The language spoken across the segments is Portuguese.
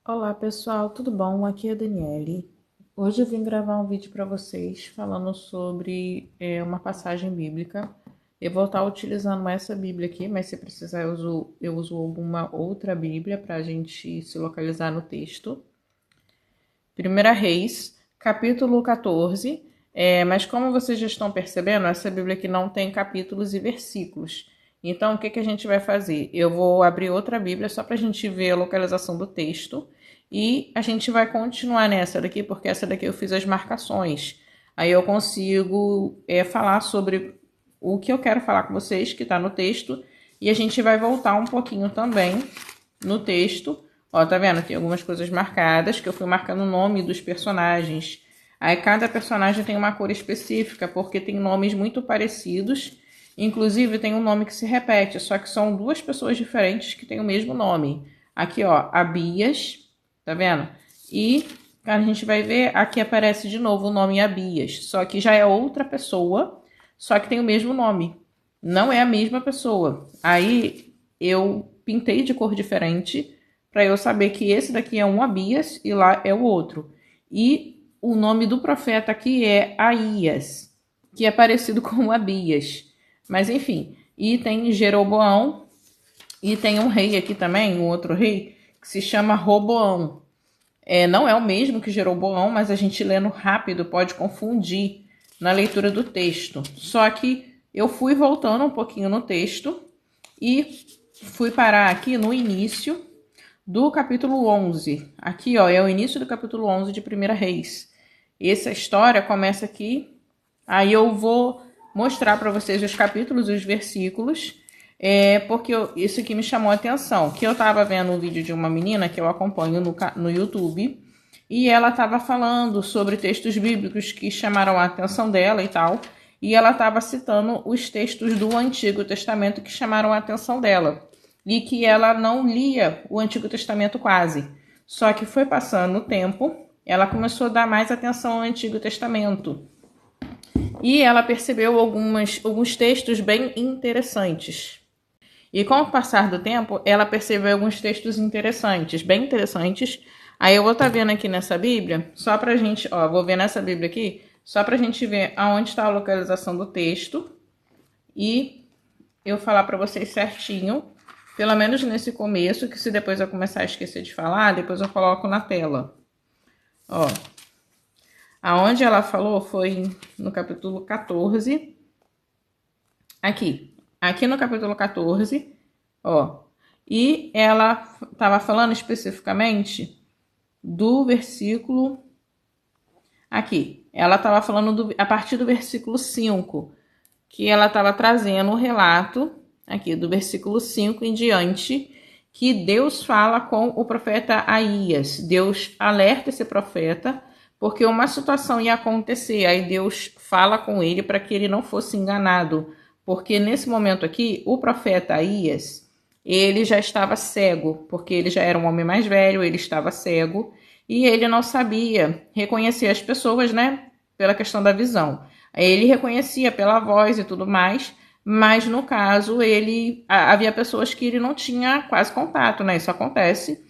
Olá pessoal, tudo bom? Aqui é a Daniele. Hoje eu vim gravar um vídeo para vocês falando sobre uma passagem bíblica. Eu vou estar utilizando essa Bíblia aqui, mas se precisar eu uso alguma outra Bíblia para a gente se localizar no texto. 1 Reis, capítulo 14. Mas como vocês já estão percebendo, essa Bíblia aqui não tem capítulos e versículos. Então, o que a gente vai fazer? Eu vou abrir outra Bíblia só para a gente ver a localização do texto. E a gente vai continuar nessa daqui, porque essa daqui eu fiz as marcações. Aí eu consigo falar sobre o que eu quero falar com vocês, que está no texto. E a gente vai voltar um pouquinho também no texto. Ó, tá vendo? Tem algumas coisas marcadas, que eu fui marcando o nome dos personagens. Aí cada personagem tem uma cor específica, porque tem nomes muito parecidos. Inclusive tem um nome que se repete, só que são duas pessoas diferentes que têm o mesmo nome. Aqui, ó, Abias, tá vendo? E a gente vai ver, aqui aparece de novo o nome Abias, só que já é outra pessoa, só que tem o mesmo nome. Não é a mesma pessoa. Aí eu pintei de cor diferente para eu saber que esse daqui é um Abias e lá é o outro. E o nome do profeta aqui é Aías, que é parecido com Abias. Mas enfim, e tem Jeroboão e tem um rei aqui também, um outro rei, que se chama Roboão. Não é o mesmo que Jeroboão, mas a gente lendo rápido pode confundir na leitura do texto. Só que eu fui voltando um pouquinho no texto e fui parar aqui no início do capítulo 11. Aqui, ó, é o início do capítulo 11 de 1 Reis. Essa história começa aqui. Aí eu vou mostrar para vocês os capítulos e os versículos, porque isso aqui me chamou a atenção. Que eu estava vendo um vídeo de uma menina que eu acompanho no YouTube, e ela estava falando sobre textos bíblicos que chamaram a atenção dela e tal. E ela estava citando os textos do Antigo Testamento que chamaram a atenção dela e que ela não lia o Antigo Testamento quase. Só que foi passando o tempo, ela começou a dar mais atenção ao Antigo Testamento. E ela percebeu alguns textos bem interessantes. E com o passar do tempo, ela percebeu alguns textos interessantes, bem interessantes. Aí eu vou estar vendo aqui nessa Bíblia, só pra gente, ó, vou ver nessa Bíblia aqui, só pra gente ver aonde está a localização do texto e eu falar pra vocês certinho, pelo menos nesse começo, que se depois eu começar a esquecer de falar, depois eu coloco na tela. Ó, aonde ela falou foi no capítulo 14. Aqui no capítulo 14, ó. E ela estava falando especificamente do versículo. Aqui, ela estava falando a partir do versículo 5, que ela estava trazendo o relato, aqui do versículo 5 em diante, que Deus fala com o profeta Aías. Deus alerta esse profeta porque uma situação ia acontecer, aí Deus fala com ele para que ele não fosse enganado, porque nesse momento aqui, o profeta Aías, ele já estava cego, porque ele já era um homem mais velho, ele estava cego, e ele não sabia reconhecer as pessoas, né, pela questão da visão. Ele reconhecia pela voz e tudo mais, mas no caso havia pessoas que ele não tinha quase contato, né? Isso acontece.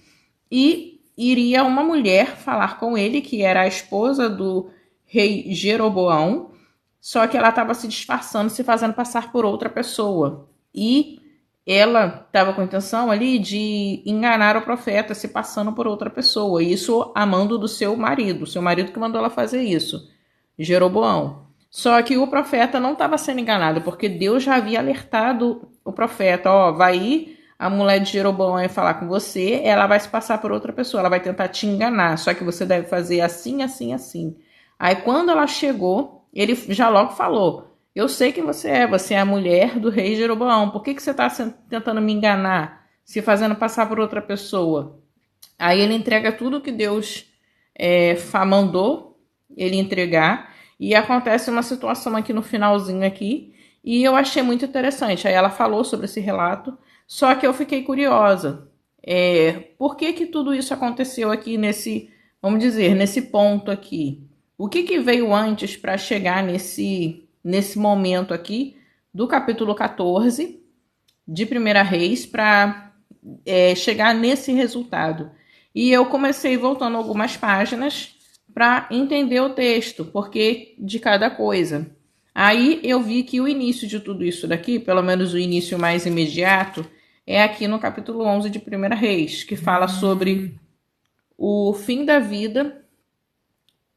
E iria uma mulher falar com ele, que era a esposa do rei Jeroboão, só que ela estava se disfarçando, se fazendo passar por outra pessoa. E ela estava com a intenção ali de enganar o profeta, se passando por outra pessoa. Isso a mando do seu marido que mandou ela fazer isso, Jeroboão. Só que o profeta não estava sendo enganado, porque Deus já havia alertado o profeta, ó, vai ir a mulher de Jeroboão vai falar com você, ela vai se passar por outra pessoa, ela vai tentar te enganar, só que você deve fazer assim, assim, assim. Aí quando ela chegou, ele já logo falou, eu sei quem você é a mulher do rei Jeroboão, por que você está tentando me enganar, se fazendo passar por outra pessoa? Aí ele entrega tudo que Deus mandou ele entregar, e acontece uma situação aqui no finalzinho aqui, e eu achei muito interessante. Aí ela falou sobre esse relato, só que eu fiquei curiosa. Por que tudo isso aconteceu aqui nesse, vamos dizer, nesse ponto aqui? O que veio antes para chegar nesse momento aqui do capítulo 14 de 1 Reis para chegar nesse resultado? E eu comecei voltando algumas páginas para entender o texto, porque de cada coisa. Aí eu vi que o início de tudo isso daqui, pelo menos o início mais imediato, é aqui no capítulo 11 de 1 Reis, que fala sobre o fim da vida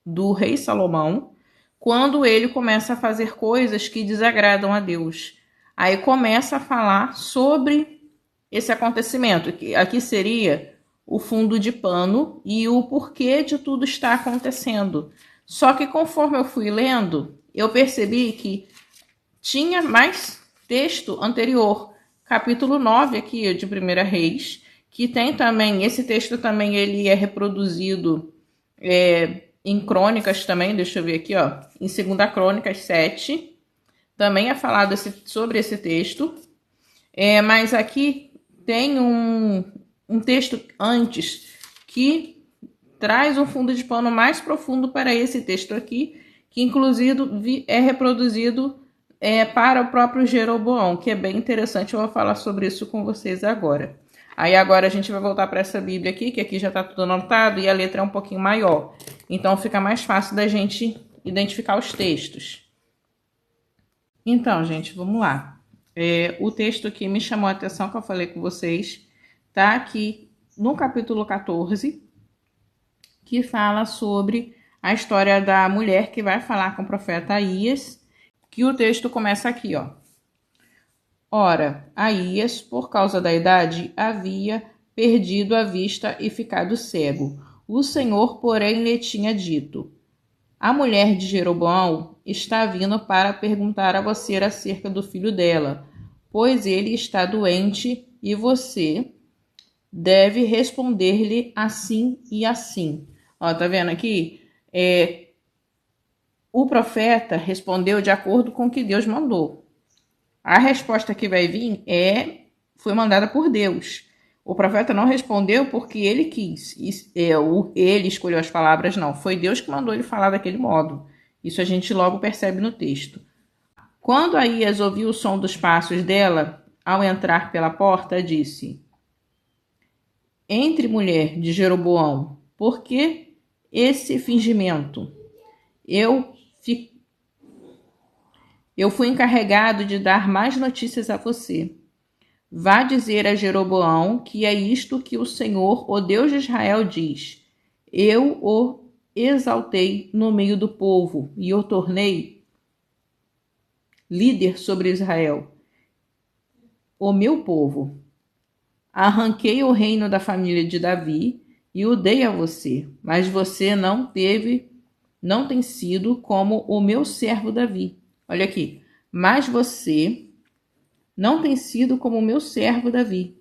do rei Salomão, quando ele começa a fazer coisas que desagradam a Deus. Aí começa a falar sobre esse acontecimento, que aqui seria o fundo de pano e o porquê de tudo estar acontecendo. Só que conforme eu fui lendo, eu percebi que tinha mais texto anterior, capítulo 9 aqui de 1 Reis, que tem também, esse texto também ele é reproduzido em Crônicas também, deixa eu ver aqui, ó, em 2 Crônicas 7, também é falado sobre esse texto, mas aqui tem um texto antes que traz um fundo de pano mais profundo para esse texto aqui, que inclusive é reproduzido para o próprio Jeroboão, que é bem interessante, eu vou falar sobre isso com vocês agora. Aí agora a gente vai voltar para essa Bíblia aqui, que aqui já está tudo anotado e a letra é um pouquinho maior. Então fica mais fácil da gente identificar os textos. Então, gente, vamos lá. O texto que me chamou a atenção, que eu falei com vocês, está aqui no capítulo 14, que fala sobre a história da mulher que vai falar com o profeta Aías, que o texto começa aqui, ó. Ora, Aías, por causa da idade, havia perdido a vista e ficado cego. O Senhor, porém, lhe tinha dito: a mulher de Jeroboão está vindo para perguntar a você acerca do filho dela, pois ele está doente e você deve responder-lhe assim e assim. Ó, tá vendo aqui? O profeta respondeu de acordo com o que Deus mandou. A resposta que vai vir foi mandada por Deus. O profeta não respondeu porque ele quis. Ele escolheu as palavras, não. Foi Deus que mandou ele falar daquele modo. Isso a gente logo percebe no texto. Quando Aías ouviu o som dos passos dela, ao entrar pela porta, disse: entre, mulher de Jeroboão, por que esse fingimento? Eu fui encarregado de dar mais notícias a você. Vá dizer a Jeroboão que é isto que o Senhor, o Deus de Israel, diz: eu o exaltei no meio do povo e o tornei líder sobre Israel, o meu povo. Arranquei o reino da família de Davi e o dei a você, mas você não tem sido como o meu servo Davi. Olha aqui, mas você não tem sido como o meu servo Davi,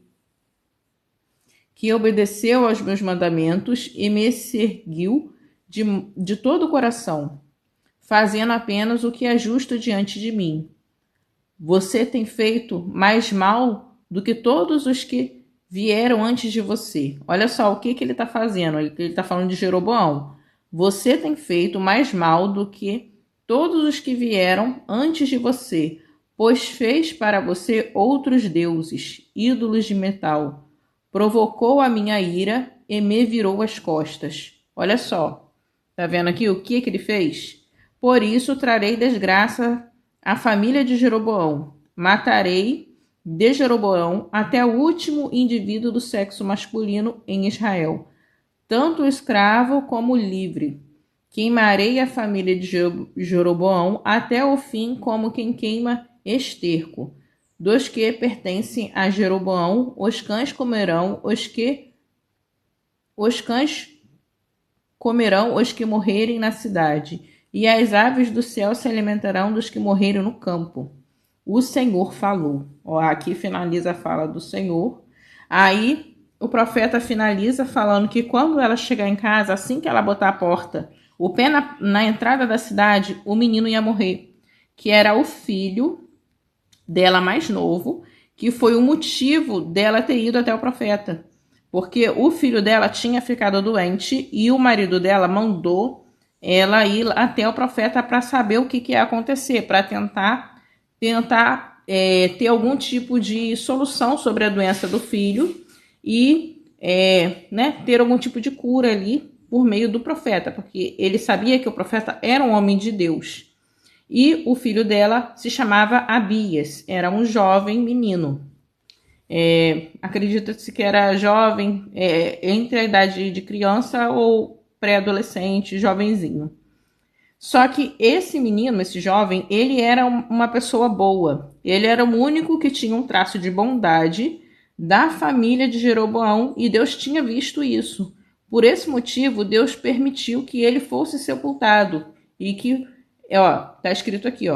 que obedeceu aos meus mandamentos e me seguiu de todo o coração, fazendo apenas o que é justo diante de mim. Você tem feito mais mal do que todos os que vieram antes de você. Olha só o que ele está fazendo. Ele está falando de Jeroboão. Você tem feito mais mal do que todos os que vieram antes de você, pois fez para você outros deuses, ídolos de metal. Provocou a minha ira e me virou as costas. Olha só. Tá vendo aqui o que ele fez? Por isso trarei desgraça à família de Jeroboão. Matarei de Jeroboão até o último indivíduo do sexo masculino em Israel, tanto o escravo como o livre. Queimarei a família de Jeroboão até o fim, como quem queima esterco. Dos que pertencem a Jeroboão, os cães comerão os que morrerem na cidade, e as aves do céu se alimentarão dos que morreram no campo. O Senhor falou. Ó, aqui finaliza a fala do Senhor. Aí o profeta finaliza falando que quando ela chegar em casa, assim que ela botar a porta, o pé na entrada da cidade, o menino ia morrer, que era o filho dela mais novo, que foi o motivo dela ter ido até o profeta. Porque o filho dela tinha ficado doente e o marido dela mandou ela ir até o profeta para saber o que ia acontecer, para tentar ter algum tipo de solução sobre a doença do filho e né, ter algum tipo de cura ali por meio do profeta, porque ele sabia que o profeta era um homem de Deus. E o filho dela se chamava Abias, era um jovem menino. Acredita-se que era jovem, entre a idade de criança ou pré-adolescente, jovenzinho. Só que esse menino, esse jovem, ele era uma pessoa boa. Ele era o único que tinha um traço de bondade da família de Jeroboão e Deus tinha visto isso. Por esse motivo, Deus permitiu que ele fosse sepultado e que, tá escrito aqui,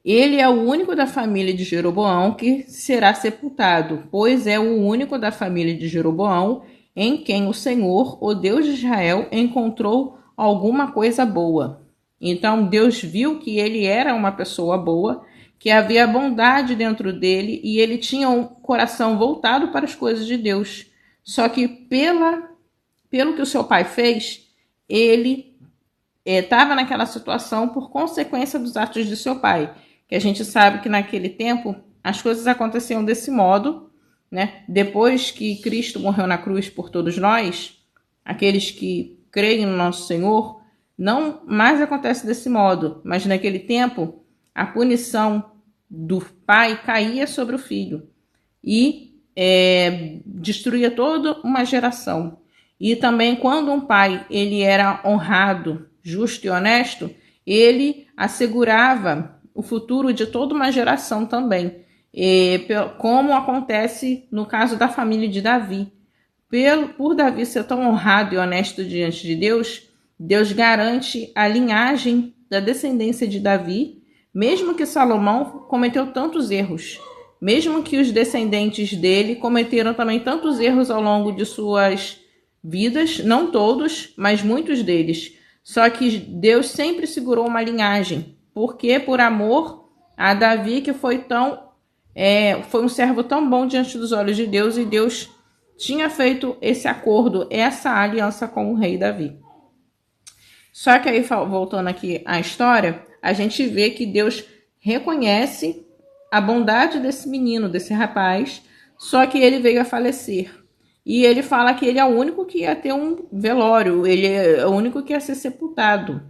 ele é o único da família de Jeroboão que será sepultado, pois é o único da família de Jeroboão em quem o Senhor, o Deus de Israel, encontrou alguma coisa boa. Então Deus viu que ele era uma pessoa boa, que havia bondade dentro dele e ele tinha um coração voltado para as coisas de Deus. Só que pelo que o seu pai fez, ele estava naquela situação por consequência dos atos de seu pai. Que a gente sabe que naquele tempo as coisas aconteciam desse modo, né? Depois que Cristo morreu na cruz por todos nós, aqueles que creem no nosso Senhor, não mais acontece desse modo, mas naquele tempo a punição do pai caía sobre o filho e destruía toda uma geração. E também quando um pai ele era honrado, justo e honesto, ele assegurava o futuro de toda uma geração também, como acontece no caso da família de Davi. Por Davi ser tão honrado e honesto diante de Deus, Deus garante a linhagem da descendência de Davi, mesmo que Salomão cometeu tantos erros, mesmo que os descendentes dele cometeram também tantos erros ao longo de suas vidas, não todos, mas muitos deles. Só que Deus sempre segurou uma linhagem, porque por amor a Davi, que foi um servo tão bom diante dos olhos de Deus, e Deus tinha feito esse acordo, essa aliança com o rei Davi. Só que aí, voltando aqui à história, a gente vê que Deus reconhece a bondade desse menino, desse rapaz, só que ele veio a falecer. E ele fala que ele é o único que ia ter um velório, ele é o único que ia ser sepultado.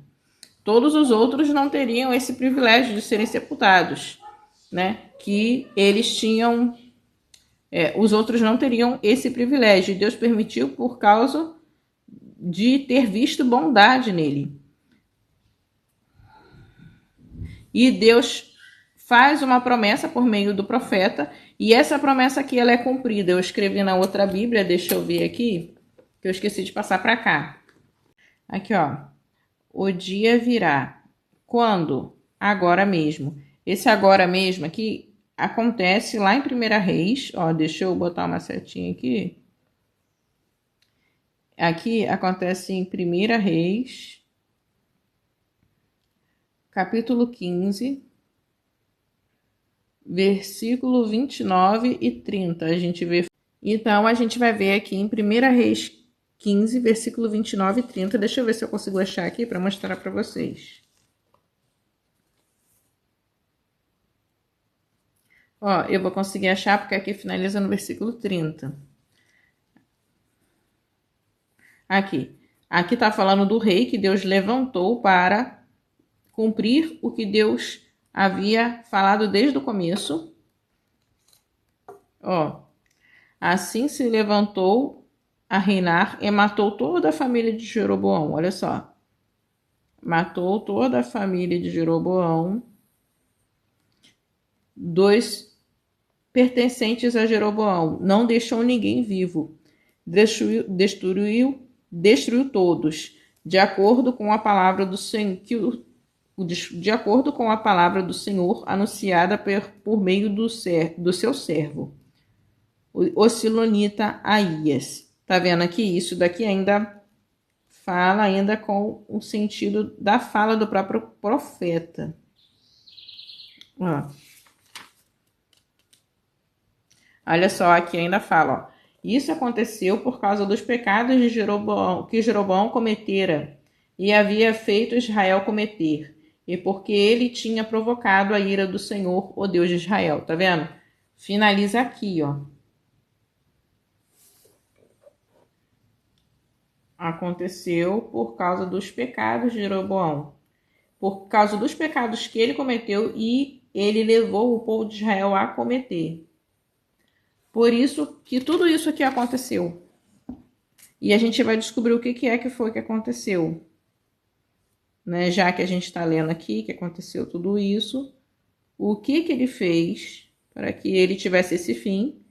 Todos os outros não teriam esse privilégio de serem sepultados, né? Que eles tinham, os outros não teriam esse privilégio. Deus permitiu por causa de ter visto bondade nele. E Deus faz uma promessa por meio do profeta, e essa promessa aqui ela é cumprida. Eu escrevi na outra Bíblia, deixa eu ver aqui, que eu esqueci de passar para cá. Aqui, o dia virá. Quando? Agora mesmo. Esse agora mesmo aqui acontece lá em 1 Reis. Deixa eu botar uma setinha aqui. Aqui acontece em 1 Reis, capítulo 15, versículo 29 e 30. A gente vê. Então, a gente vai ver aqui em 1 Reis 15, versículo 29 e 30. Deixa eu ver se eu consigo achar aqui para mostrar para vocês. Eu vou conseguir achar porque aqui finaliza no versículo 30. Aqui está falando do rei que Deus levantou para cumprir o que Deus havia falado desde o começo. Assim se levantou a reinar e matou toda a família de Jeroboão. Olha só. Matou toda a família de Jeroboão, 2 pertencentes a Jeroboão. Não deixou ninguém vivo. Destruiu todos, de acordo com a palavra do Senhor, de acordo com a palavra do Senhor anunciada por meio do seu servo, o silonita Aías. Tá vendo aqui? Isso daqui ainda fala com o sentido da fala do próprio profeta. Olha só, aqui ainda fala, isso aconteceu por causa dos pecados de Jeroboão, que Jeroboão cometera e havia feito Israel cometer, e porque ele tinha provocado a ira do Senhor, o Deus de Israel. Tá vendo? Finaliza aqui, aconteceu por causa dos pecados de Jeroboão, por causa dos pecados que ele cometeu e ele levou o povo de Israel a cometer. Por isso que tudo isso aqui aconteceu. E a gente vai descobrir o que foi que aconteceu. Né? Já que a gente está lendo aqui que aconteceu tudo isso, o que ele fez para que ele tivesse esse fim,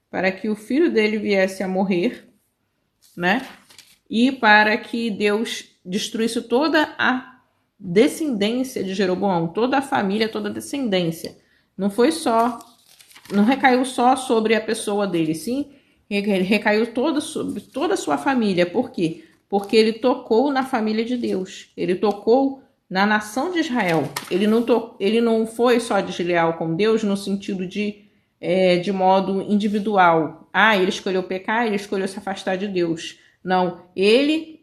para que o filho dele viesse a morrer, né? E para que Deus destruísse toda a descendência de Jeroboão, toda a família, toda a descendência. Não recaiu só sobre a pessoa dele, sim, recaiu sobre toda a sua família. Por quê? Porque ele tocou na família de Deus, ele tocou na nação de Israel. Ele não foi só desleal com Deus no sentido de modo individual. Ele escolheu pecar, ele escolheu se afastar de Deus. Não, ele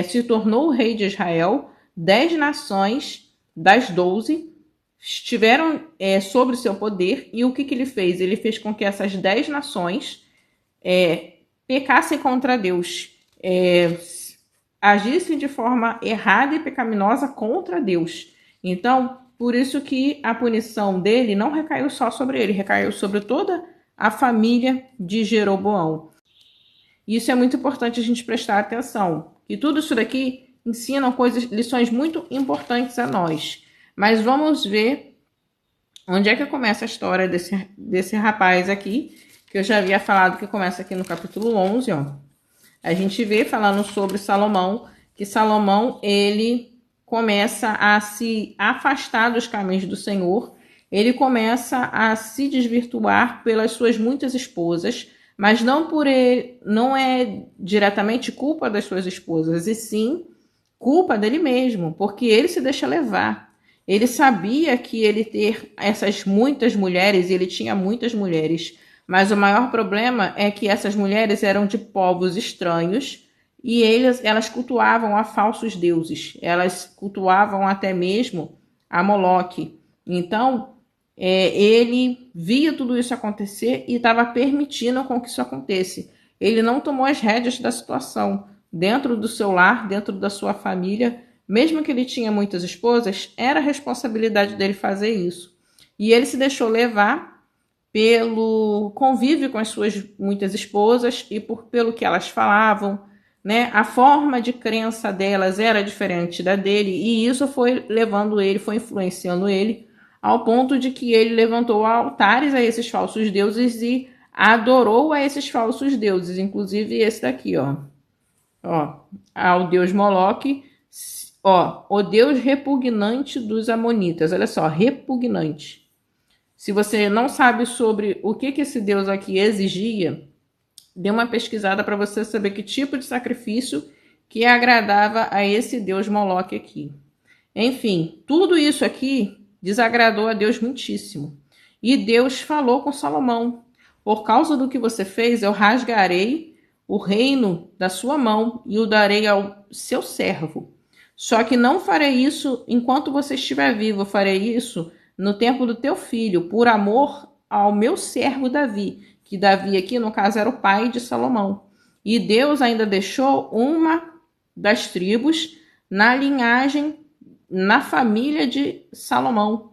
se tornou o rei de Israel. 10 nações das 12 estiveram sobre seu poder. E o que ele fez? Ele fez com que essas 10 nações pecassem contra Deus, agissem de forma errada e pecaminosa contra Deus. Então, por isso que a punição dele não recaiu só sobre ele, recaiu sobre toda a família de Jeroboão. Isso é muito importante a gente prestar atenção. E tudo isso daqui ensina lições muito importantes a nós. Mas vamos ver onde é que começa a história desse rapaz aqui, que eu já havia falado que começa aqui no capítulo 11, ó. A gente vê falando sobre Salomão, que Salomão, ele começa a se afastar dos caminhos do Senhor, ele começa a se desvirtuar pelas suas muitas esposas, mas não é diretamente culpa das suas esposas, e sim culpa dele mesmo, porque ele se deixa levar. Ele sabia que ele ter essas muitas mulheres, e ele tinha muitas mulheres, mas o maior problema é que essas mulheres eram de povos estranhos e elas cultuavam a falsos deuses. Elas cultuavam até mesmo a Moloque. Então, ele via tudo isso acontecer e estava permitindo com que isso acontecesse. Ele não tomou as rédeas da situação. Dentro do seu lar, dentro da sua família, mesmo que ele tinha muitas esposas, era responsabilidade dele fazer isso. E ele se deixou levar pelo convívio com as suas muitas esposas e pelo que elas falavam, né? A forma de crença delas era diferente da dele e isso foi levando ele, foi influenciando ele ao ponto de que ele levantou altares a esses falsos deuses e adorou a esses falsos deuses, inclusive esse daqui, ó, ao deus Moloque, o deus repugnante dos amonitas. Olha só, repugnante. Se você não sabe sobre o que esse Deus aqui exigia, dê uma pesquisada para você saber que tipo de sacrifício que agradava a esse Deus Moloque aqui. Enfim, tudo isso aqui desagradou a Deus muitíssimo. E Deus falou com Salomão: por causa do que você fez, eu rasgarei o reino da sua mão e o darei ao seu servo. Só que não farei isso enquanto você estiver vivo, eu farei isso no tempo do teu filho, por amor ao meu servo Davi, que Davi aqui, no caso, era o pai de Salomão. E Deus ainda deixou uma das tribos na linhagem, na família de Salomão,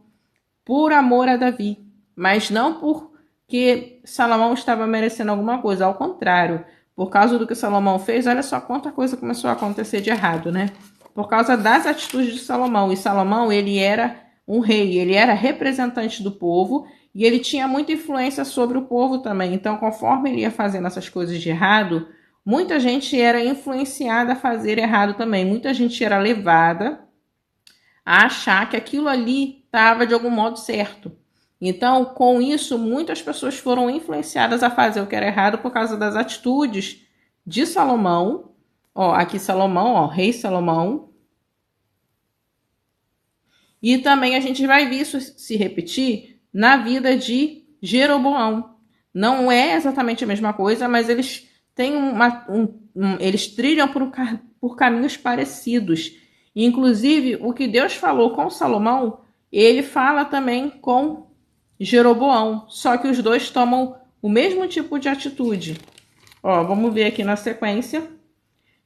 por amor a Davi, mas não porque Salomão estava merecendo alguma coisa, ao contrário, por causa do que Salomão fez, olha só quanta coisa começou a acontecer de errado, né? Por causa das atitudes de Salomão, e Salomão, ele era um rei, ele era representante do povo e ele tinha muita influência sobre o povo também. Então, conforme ele ia fazendo essas coisas de errado, muita gente era influenciada a fazer errado também. Muita gente era levada a achar que aquilo ali estava de algum modo certo. Então, com isso, muitas pessoas foram influenciadas a fazer o que era errado por causa das atitudes de Salomão. Aqui Salomão, rei Salomão. E também a gente vai ver isso se repetir na vida de Jeroboão. Não é exatamente a mesma coisa, mas eles têm eles trilham por caminhos parecidos. Inclusive, o que Deus falou com Salomão, ele fala também com Jeroboão. Só que os dois tomam o mesmo tipo de atitude. Vamos ver aqui na sequência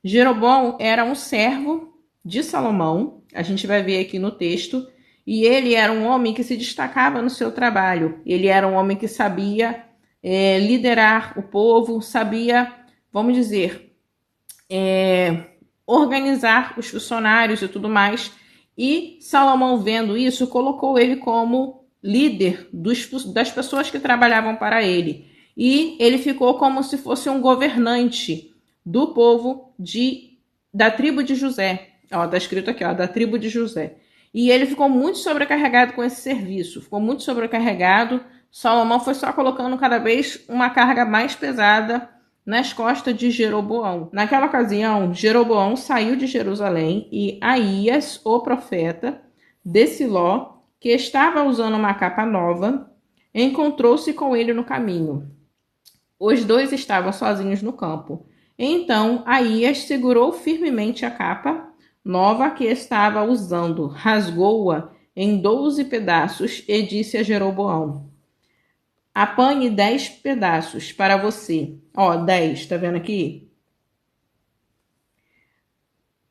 Jeroboão era um servo de Salomão, a gente vai ver aqui no texto, e ele era um homem que se destacava no seu trabalho. Ele era um homem que sabia liderar o povo, sabia, vamos dizer, organizar os funcionários e tudo mais. E Salomão, vendo isso, colocou ele como líder das pessoas que trabalhavam para ele. E ele ficou como se fosse um governante do povo da tribo de José. Ó, tá escrito aqui, ó, da tribo de José. E ele ficou muito sobrecarregado com esse serviço. Ficou muito sobrecarregado. Salomão foi só colocando cada vez uma carga mais pesada nas costas de Jeroboão. Naquela ocasião, Jeroboão saiu de Jerusalém e Aías, o profeta de Siló, que estava usando uma capa nova, encontrou-se com ele no caminho. Os dois estavam sozinhos no campo. Então Aías segurou firmemente a capa nova que estava usando, rasgou-a em 12 pedaços e disse a Jeroboão: apanhe 10 pedaços para você. Ó, 10, tá vendo aqui?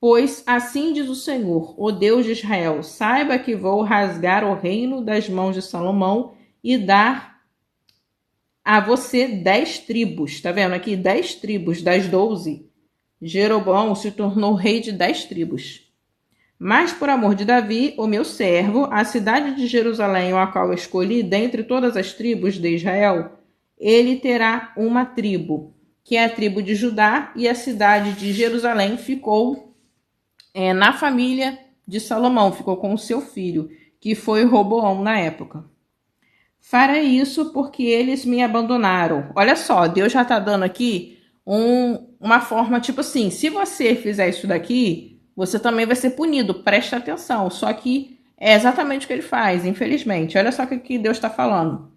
Pois assim diz o Senhor, o Deus de Israel: saiba que vou rasgar o reino das mãos de Salomão e dar a você 10 tribos. Tá vendo aqui? 10 tribos das 12. Jeroboão se tornou rei de 10 tribos. Mas por amor de Davi, o meu servo, a cidade de Jerusalém, a qual eu escolhi dentre todas as tribos de Israel, ele terá uma tribo, que é a tribo de Judá, e a cidade de Jerusalém ficou na família de Salomão, ficou com o seu filho, que foi Roboão na época. Farei isso porque eles me abandonaram. Olha só, Deus já está dando aqui uma forma tipo assim, se você fizer isso daqui, você também vai ser punido, presta atenção. Só que é exatamente o que ele faz, infelizmente. Olha só o que Deus está falando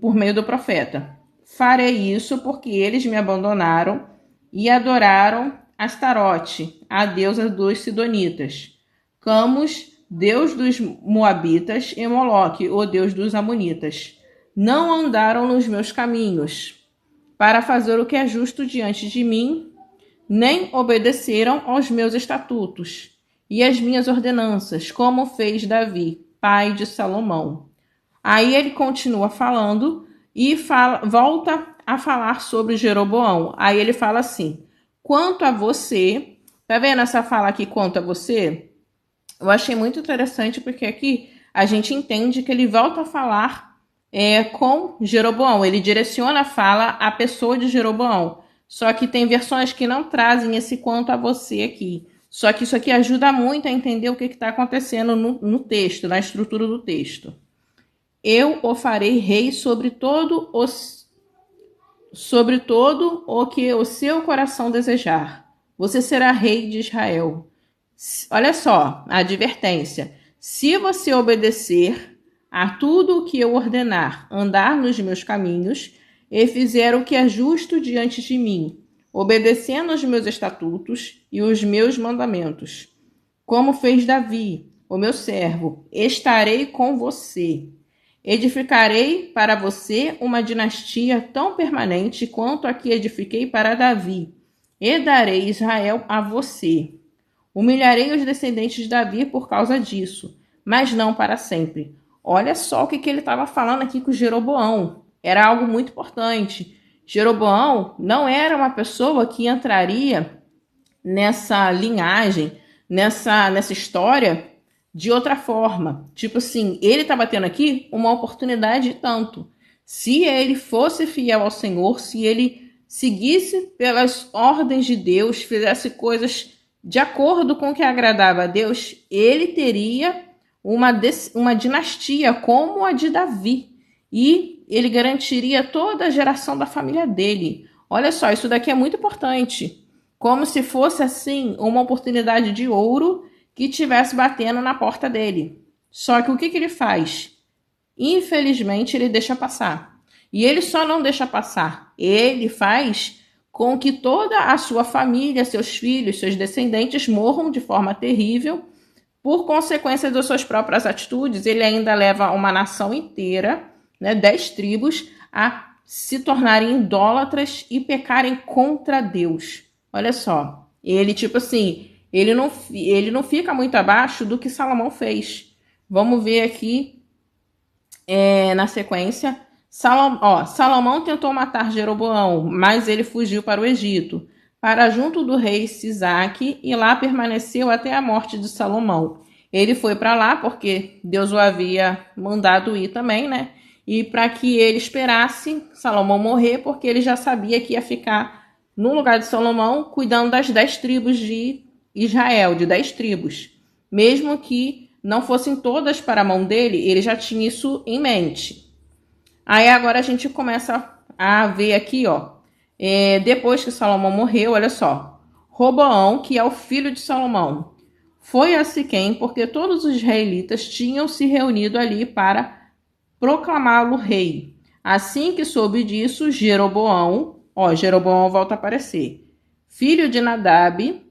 por meio do profeta. Farei isso porque eles me abandonaram e adoraram Astarote, a deusa dos Sidonitas, Camus, deus dos Moabitas, e Moloque, o deus dos Amonitas. Não andaram nos meus caminhos para fazer o que é justo diante de mim, nem obedeceram aos meus estatutos e às minhas ordenanças, como fez Davi, pai de Salomão. Aí ele continua falando e volta a falar sobre Jeroboão. Aí ele fala assim: quanto a você, tá vendo essa fala aqui, quanto a você? Eu achei muito interessante porque aqui a gente entende que ele volta a falar com Jeroboão. Ele direciona a fala à pessoa de Jeroboão. Só que tem versões que não trazem esse quanto a você aqui. Só que isso aqui ajuda muito a entender o que está acontecendo no texto, na estrutura do texto. Eu o farei rei sobre todo o que o seu coração desejar. Você será rei de Israel. Olha só, a advertência. Se você obedecer a tudo o que eu ordenar, andar nos meus caminhos e fizer o que é justo diante de mim, obedecendo aos meus estatutos e os meus mandamentos, como fez Davi, o meu servo, estarei com você. Edificarei para você uma dinastia tão permanente quanto a que edifiquei para Davi, e darei Israel a você. Humilharei os descendentes de Davi por causa disso, mas não para sempre. Olha só o que ele estava falando aqui com Jeroboão. Era algo muito importante. Jeroboão não era uma pessoa que entraria nessa linhagem, nessa história de outra forma. Tipo assim, ele estava tendo aqui uma oportunidade tanto. Se ele fosse fiel ao Senhor, se ele seguisse pelas ordens de Deus, fizesse coisas de acordo com o que agradava a Deus, ele teria uma dinastia como a de Davi. E ele garantiria toda a geração da família dele. Olha só, isso daqui é muito importante. Como se fosse, assim, uma oportunidade de ouro que estivesse batendo na porta dele. Só que o que ele faz? Infelizmente, ele deixa passar. E ele só não deixa passar. Ele faz com que toda a sua família, seus filhos, seus descendentes morram de forma terrível. Por consequência das suas próprias atitudes, ele ainda leva uma nação inteira, 10 tribos, a se tornarem idólatras e pecarem contra Deus. Olha só, ele tipo assim, ele não fica muito abaixo do que Salomão fez. Vamos ver aqui na sequência. Salomão tentou matar Jeroboão, mas ele fugiu para o Egito, para junto do rei Sisaque, e lá permaneceu até a morte de Salomão. Ele foi para lá porque Deus o havia mandado ir também, né? E para que ele esperasse Salomão morrer, porque ele já sabia que ia ficar no lugar de Salomão, cuidando das 10 tribos de Israel, de 10 tribos. Mesmo que não fossem todas para a mão dele, ele já tinha isso em mente. Aí agora a gente começa a ver aqui, depois que Salomão morreu, olha só. Roboão, que é o filho de Salomão, foi a Siquém porque todos os israelitas tinham se reunido ali para proclamá-lo rei. Assim que soube disso, Jeroboão volta a aparecer, filho de Nadab,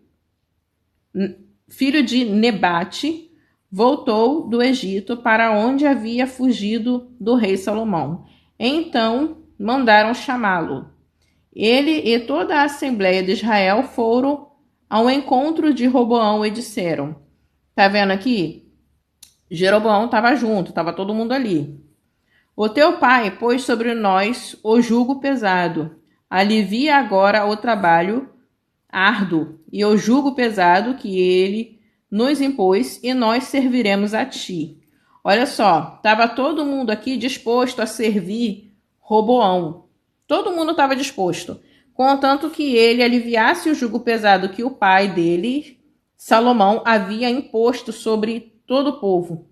filho de Nebate, voltou do Egito para onde havia fugido do rei Salomão. Então mandaram chamá-lo. Ele e toda a Assembleia de Israel foram ao encontro de Roboão e disseram: tá vendo aqui? Jeroboão estava junto, estava todo mundo ali. O teu pai pôs sobre nós o jugo pesado. Alivia agora o trabalho árduo e o jugo pesado que ele nos impôs, e nós serviremos a ti. Olha só, estava todo mundo aqui disposto a servir Roboão. Todo mundo estava disposto, contanto que ele aliviasse o jugo pesado que o pai dele, Salomão, havia imposto sobre todo o povo.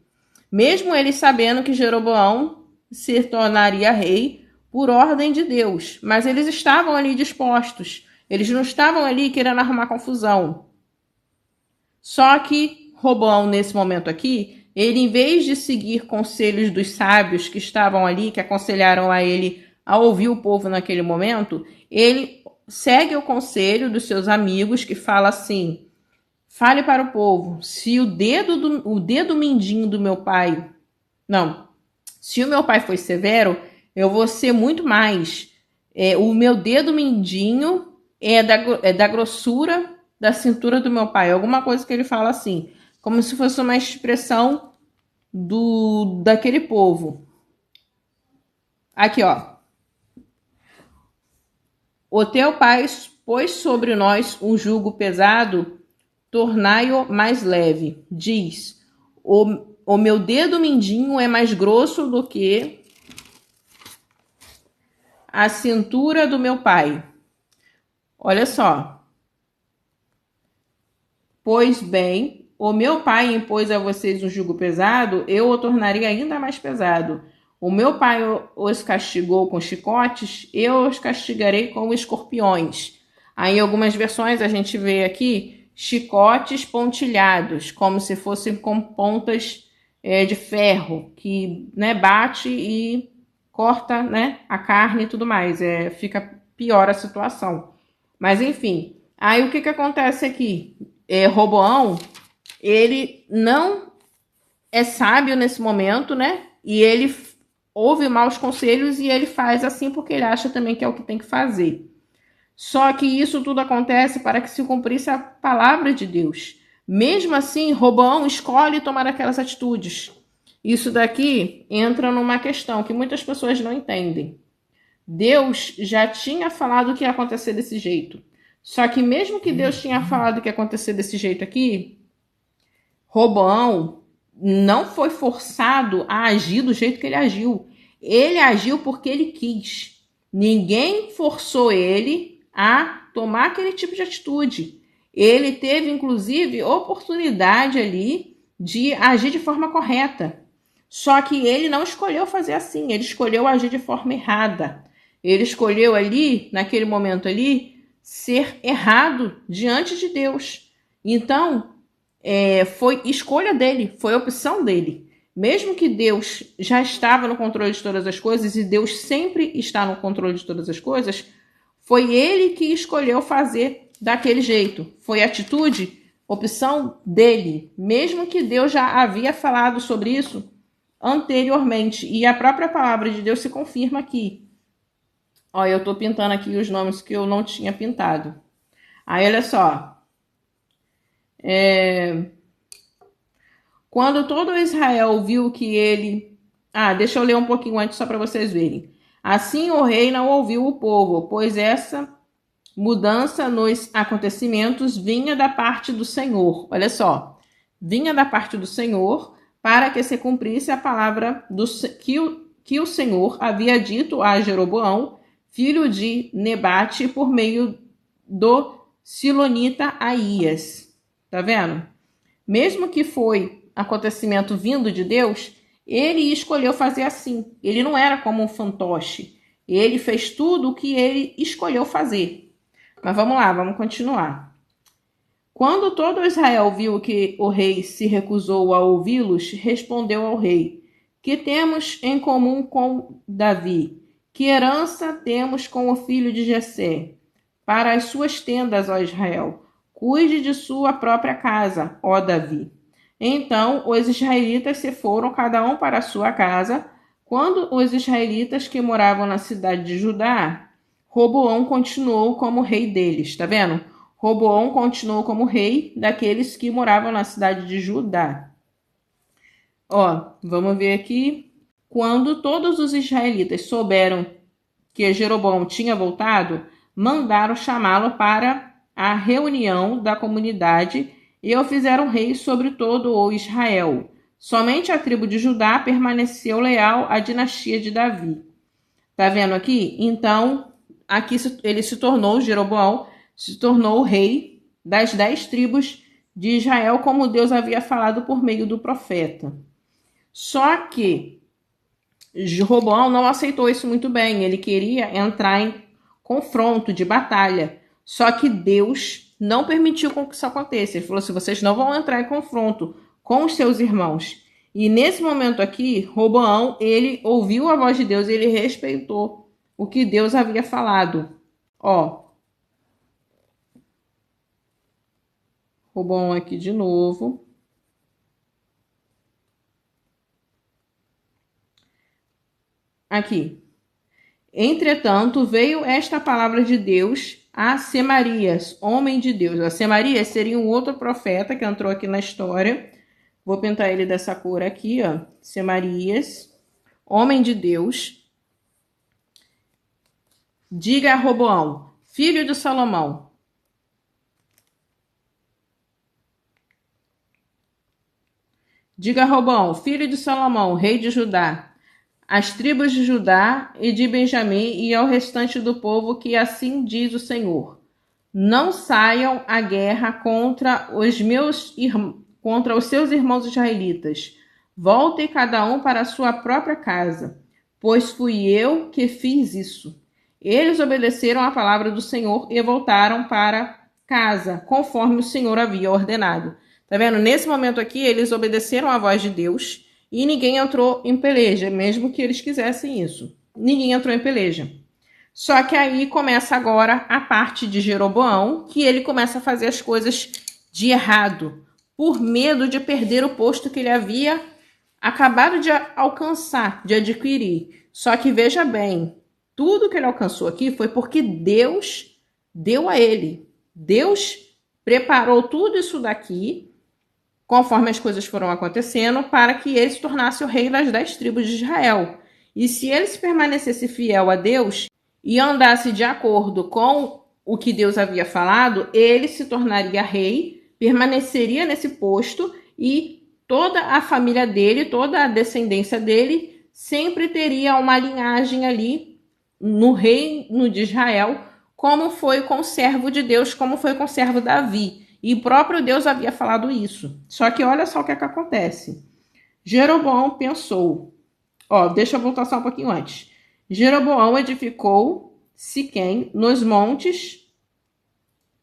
Mesmo eles sabendo que Jeroboão se tornaria rei por ordem de Deus, mas eles estavam ali dispostos. Eles não estavam ali querendo arrumar confusão. Só que Roboão, nesse momento aqui, ele, em vez de seguir conselhos dos sábios que estavam ali, que aconselharam a ele a ouvir o povo naquele momento, ele segue o conselho dos seus amigos, que fala assim: fale para o povo, se o dedo mindinho do meu pai... Não, se o meu pai foi severo, eu vou ser muito mais. O meu dedo mindinho é da grossura da cintura do meu pai. Alguma coisa que ele fala assim, como se fosse uma expressão daquele povo. Aqui, ó. O teu pai pôs sobre nós um jugo pesado, tornai-o mais leve. Diz: o meu dedo mindinho é mais grosso do que a cintura do meu pai. Olha só. Pois bem, o meu pai impôs a vocês um jugo pesado, eu o tornarei ainda mais pesado. O meu pai os castigou com chicotes, eu os castigarei com escorpiões. Aí em algumas versões a gente vê aqui chicotes pontilhados, como se fossem com pontas de ferro, que, né, bate e corta, né, a carne e tudo mais. Fica pior a situação. Mas enfim, aí o que acontece aqui? Roboão, ele não é sábio nesse momento, né? E ele ouve maus conselhos e ele faz assim porque ele acha também que é o que tem que fazer. Só que isso tudo acontece para que se cumprisse a palavra de Deus. Mesmo assim, Roboão escolhe tomar aquelas atitudes. Isso daqui entra numa questão que muitas pessoas não entendem. Deus já tinha falado que ia acontecer desse jeito. Só que mesmo que Deus tinha falado que ia acontecer desse jeito aqui, Roboão não foi forçado a agir do jeito que ele agiu. Ele agiu porque ele quis. Ninguém forçou ele a tomar aquele tipo de atitude. Ele teve, inclusive, oportunidade ali de agir de forma correta. Só que ele não escolheu fazer assim, ele escolheu agir de forma errada. Ele escolheu ali, naquele momento ali, ser errado diante de Deus. Então, foi escolha dele, foi opção dele. Mesmo que Deus já estava no controle de todas as coisas, e Deus sempre está no controle de todas as coisas, foi ele que escolheu fazer daquele jeito. Foi atitude, opção dele. Mesmo que Deus já havia falado sobre isso anteriormente. E a própria palavra de Deus se confirma aqui. Ó, eu estou pintando aqui os nomes que eu não tinha pintado. Aí, olha só. Quando todo Israel viu que ele... deixa eu ler um pouquinho antes só para vocês verem. Assim o rei não ouviu o povo, pois essa mudança nos acontecimentos vinha da parte do Senhor. Olha só. Vinha da parte do Senhor para que se cumprisse a palavra que o Senhor havia dito a Jeroboão, filho de Nebate, por meio do Silonita Aías. Tá vendo? Mesmo que foi acontecimento vindo de Deus, ele escolheu fazer assim. Ele não era como um fantoche. Ele fez tudo o que ele escolheu fazer. Mas vamos lá, vamos continuar. Quando todo Israel viu que o rei se recusou a ouvi-los, respondeu ao rei: que temos em comum com Davi? Que herança temos com o filho de Jessé? Para as suas tendas, ó Israel, cuide de sua própria casa, ó Davi. Então os israelitas se foram, cada um para a sua casa. Quando os israelitas que moravam na cidade de Judá, Roboão continuou como rei deles, tá vendo? Roboão continuou como rei daqueles que moravam na cidade de Judá. Vamos ver aqui. Quando todos os israelitas souberam que Jeroboão tinha voltado, mandaram chamá-lo para a reunião da comunidade e o fizeram rei sobre todo o Israel. Somente a tribo de Judá permaneceu leal à dinastia de Davi. Tá vendo aqui? Então, aqui ele se tornou, Jeroboão, se tornou o rei das 10 tribos de Israel, como Deus havia falado por meio do profeta. Só que Jeroboão não aceitou isso muito bem. Ele queria entrar em confronto de batalha. Só que Deus não permitiu que isso aconteça. Ele falou assim: vocês não vão entrar em confronto com os seus irmãos. E nesse momento aqui, Roboão, ele ouviu a voz de Deus e ele respeitou o que Deus havia falado. Roboão aqui de novo. Aqui. Entretanto, veio esta palavra de Deus a Semarias, homem de Deus. A Semarias seria um outro profeta que entrou aqui na história. Vou pintar ele dessa cor aqui, ó. Semarias, homem de Deus. Diga a Roboão, filho de Salomão. Diga a Roboão, filho de Salomão, rei de Judá, às tribos de Judá e de Benjamim e ao restante do povo, que assim diz o Senhor: não saiam à guerra contra os seus irmãos israelitas. Voltem cada um para a sua própria casa, pois fui eu que fiz isso. Eles obedeceram à palavra do Senhor e voltaram para casa, conforme o Senhor havia ordenado. Tá vendo? Nesse momento aqui, eles obedeceram à voz de Deus e ninguém entrou em peleja, mesmo que eles quisessem isso. Ninguém entrou em peleja. Só que aí começa agora a parte de Jeroboão, que ele começa a fazer as coisas de errado, por medo de perder o posto que ele havia acabado de alcançar, de adquirir. Só que veja bem, tudo que ele alcançou aqui foi porque Deus deu a ele. Deus preparou tudo isso daqui, conforme as coisas foram acontecendo, para que ele se tornasse o rei das 10 tribos de Israel. E se ele se permanecesse fiel a Deus e andasse de acordo com o que Deus havia falado, ele se tornaria rei, permaneceria nesse posto e toda a família dele, toda a descendência dele, sempre teria uma linhagem ali no reino de Israel, como foi com o servo de Deus, como foi com o servo Davi. E o próprio Deus havia falado isso. Só que olha só o que acontece. Jeroboão pensou... deixa eu voltar só um pouquinho antes. Jeroboão edificou Siquém nos montes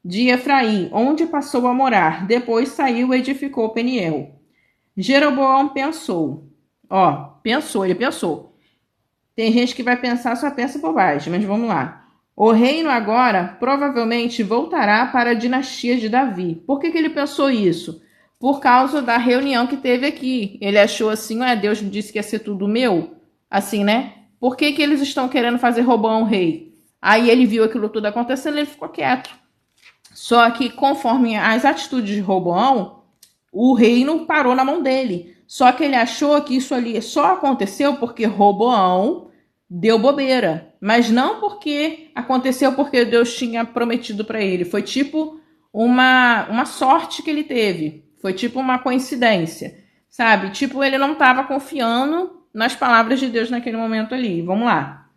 de Efraim, onde passou a morar. Depois saiu e edificou Peniel. Jeroboão pensou. Ele pensou. Tem gente que vai pensar, só pensa bobagem, mas vamos lá. O reino agora provavelmente voltará para a dinastia de Davi. Por que ele pensou isso? Por causa da reunião que teve aqui. Ele achou assim, Deus me disse que ia ser tudo meu. Assim, né? Por que eles estão querendo fazer Roboão rei? Aí ele viu aquilo tudo acontecendo e ele ficou quieto. Só que conforme as atitudes de Roboão, o reino parou na mão dele. Só que ele achou que isso ali só aconteceu porque Roboão deu bobeira. Mas não porque aconteceu porque Deus tinha prometido para ele. Foi tipo uma sorte que ele teve. Foi tipo uma coincidência, sabe? Tipo, ele não estava confiando nas palavras de Deus naquele momento ali. Vamos lá.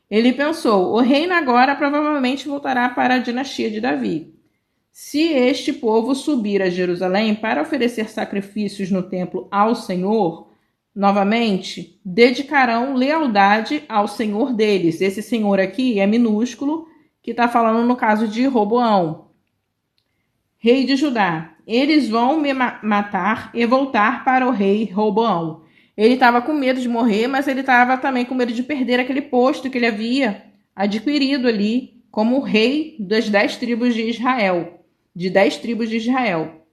Ele pensou, o reino agora provavelmente voltará para a dinastia de Davi. Se este povo subir a Jerusalém para oferecer sacrifícios no templo ao Senhor, novamente, dedicarão lealdade ao Senhor deles. Esse Senhor aqui é minúsculo, que está falando no caso de Roboão, rei de Judá. Eles vão me matar e voltar para o rei Roboão. Ele estava com medo de morrer, mas ele estava também com medo de perder aquele posto que ele havia adquirido ali como rei das 10 tribos de Israel. De 10 tribos de Israel.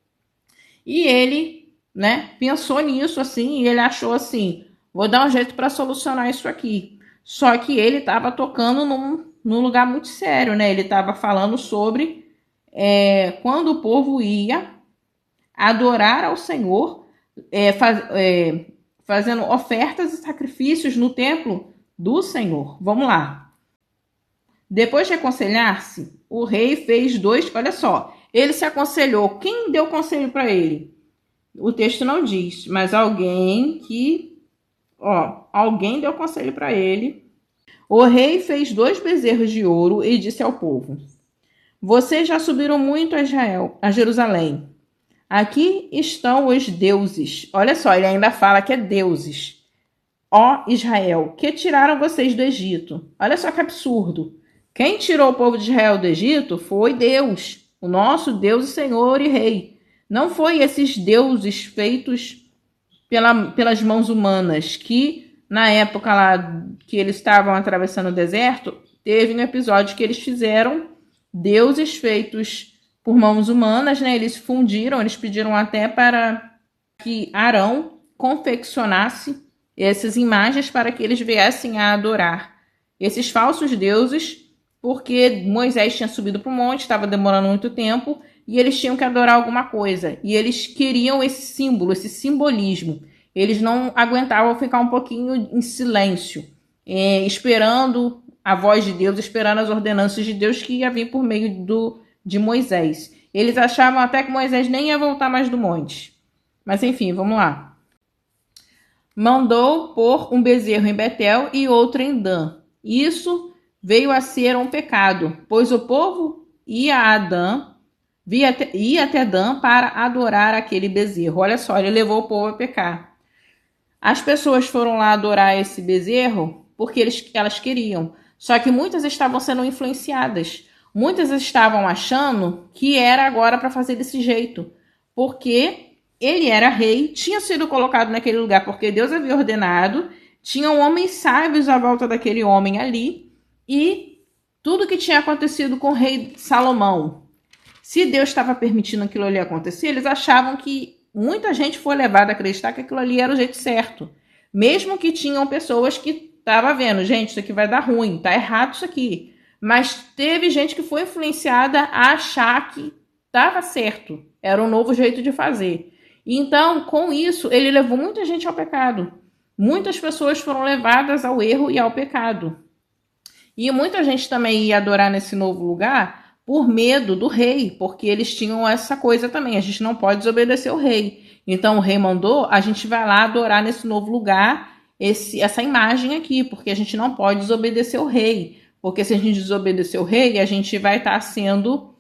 E ele, né, pensou nisso assim, e ele achou assim, vou dar um jeito para solucionar isso aqui. Só que ele estava tocando num lugar muito sério, né? Ele estava falando sobre quando o povo ia adorar ao Senhor, fazendo ofertas e sacrifícios no templo do Senhor. Vamos lá. Depois de aconselhar-se, o rei fez dois... Olha só, ele se aconselhou. Quem deu conselho para ele? O texto não diz, mas alguém deu conselho para ele. O rei fez 2 bezerros de ouro e disse ao povo: vocês já subiram muito a Jerusalém. Aqui estão os deuses. Olha só, ele ainda fala que é deuses. Ó Israel, que tiraram vocês do Egito. Olha só que absurdo. Quem tirou o povo de Israel do Egito foi Deus, o nosso Deus e Senhor e Rei. Não foi esses deuses feitos pelas mãos humanas, que na época lá que eles estavam atravessando o deserto, teve um episódio que eles fizeram deuses feitos por mãos humanas, né? Eles fundiram, eles pediram até para que Arão confeccionasse essas imagens para que eles viessem a adorar esses falsos deuses, porque Moisés tinha subido para o monte, estava demorando muito tempo, e eles tinham que adorar alguma coisa. E eles queriam esse símbolo, esse simbolismo. Eles não aguentavam ficar um pouquinho em silêncio, esperando a voz de Deus, esperando as ordenanças de Deus que ia vir por meio de Moisés. Eles achavam até que Moisés nem ia voltar mais do monte. Mas enfim, vamos lá. Mandou pôr um bezerro em Betel e outro em Dan. Isso veio a ser um pecado, pois o povo ia até Dan para adorar aquele bezerro. Olha só, ele levou o povo a pecar. As pessoas foram lá adorar esse bezerro porque elas queriam. Só que muitas estavam sendo influenciadas. Muitas estavam achando que era agora para fazer desse jeito. Porque ele era rei, tinha sido colocado naquele lugar porque Deus havia ordenado. Tinham homens sábios à volta daquele homem ali. E tudo que tinha acontecido com o rei Salomão, se Deus estava permitindo aquilo ali acontecer, eles achavam que muita gente foi levada a acreditar que aquilo ali era o jeito certo. Mesmo que tinham pessoas que estavam vendo, gente, isso aqui vai dar ruim, tá errado isso aqui. Mas teve gente que foi influenciada a achar que estava certo, era um novo jeito de fazer. Então, com isso, ele levou muita gente ao pecado. Muitas pessoas foram levadas ao erro e ao pecado. E muita gente também ia adorar nesse novo lugar por medo do rei, porque eles tinham essa coisa também, a gente não pode desobedecer o rei. Então o rei mandou, a gente vai lá adorar nesse novo lugar essa imagem aqui, porque a gente não pode desobedecer o rei. Porque se a gente desobedecer o rei, a gente vai estar sendo,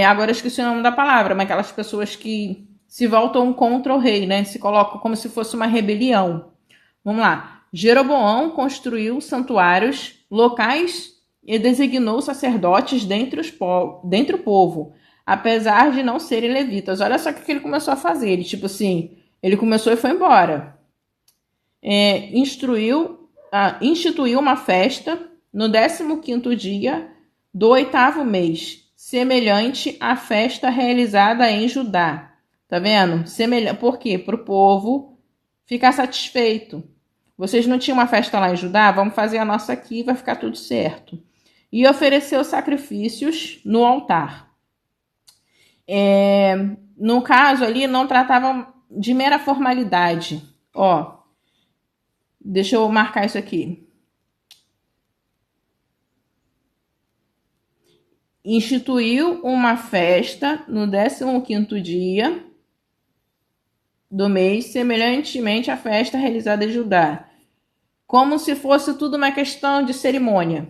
agora eu esqueci o nome da palavra, mas aquelas pessoas que se voltam contra o rei, né? Se colocam como se fosse uma rebelião. Vamos lá. Jeroboão construiu santuários locais e designou sacerdotes dentre o povo, apesar de não serem levitas. Olha só o que ele começou a fazer. Ele, tipo assim, ele começou e foi embora. Instituiu uma festa no 15º dia do 8º mês, semelhante à festa realizada em Judá. Tá vendo? Por quê? Para o povo ficar satisfeito. Vocês não tinham uma festa lá em Judá? Vamos fazer a nossa aqui e vai ficar tudo certo. E ofereceu sacrifícios no altar. No caso ali, não tratavam de mera formalidade. Ó, deixa eu marcar isso aqui. Instituiu uma festa no 15º dia do mês, semelhantemente à festa realizada em Judá, como se fosse tudo uma questão de cerimônia.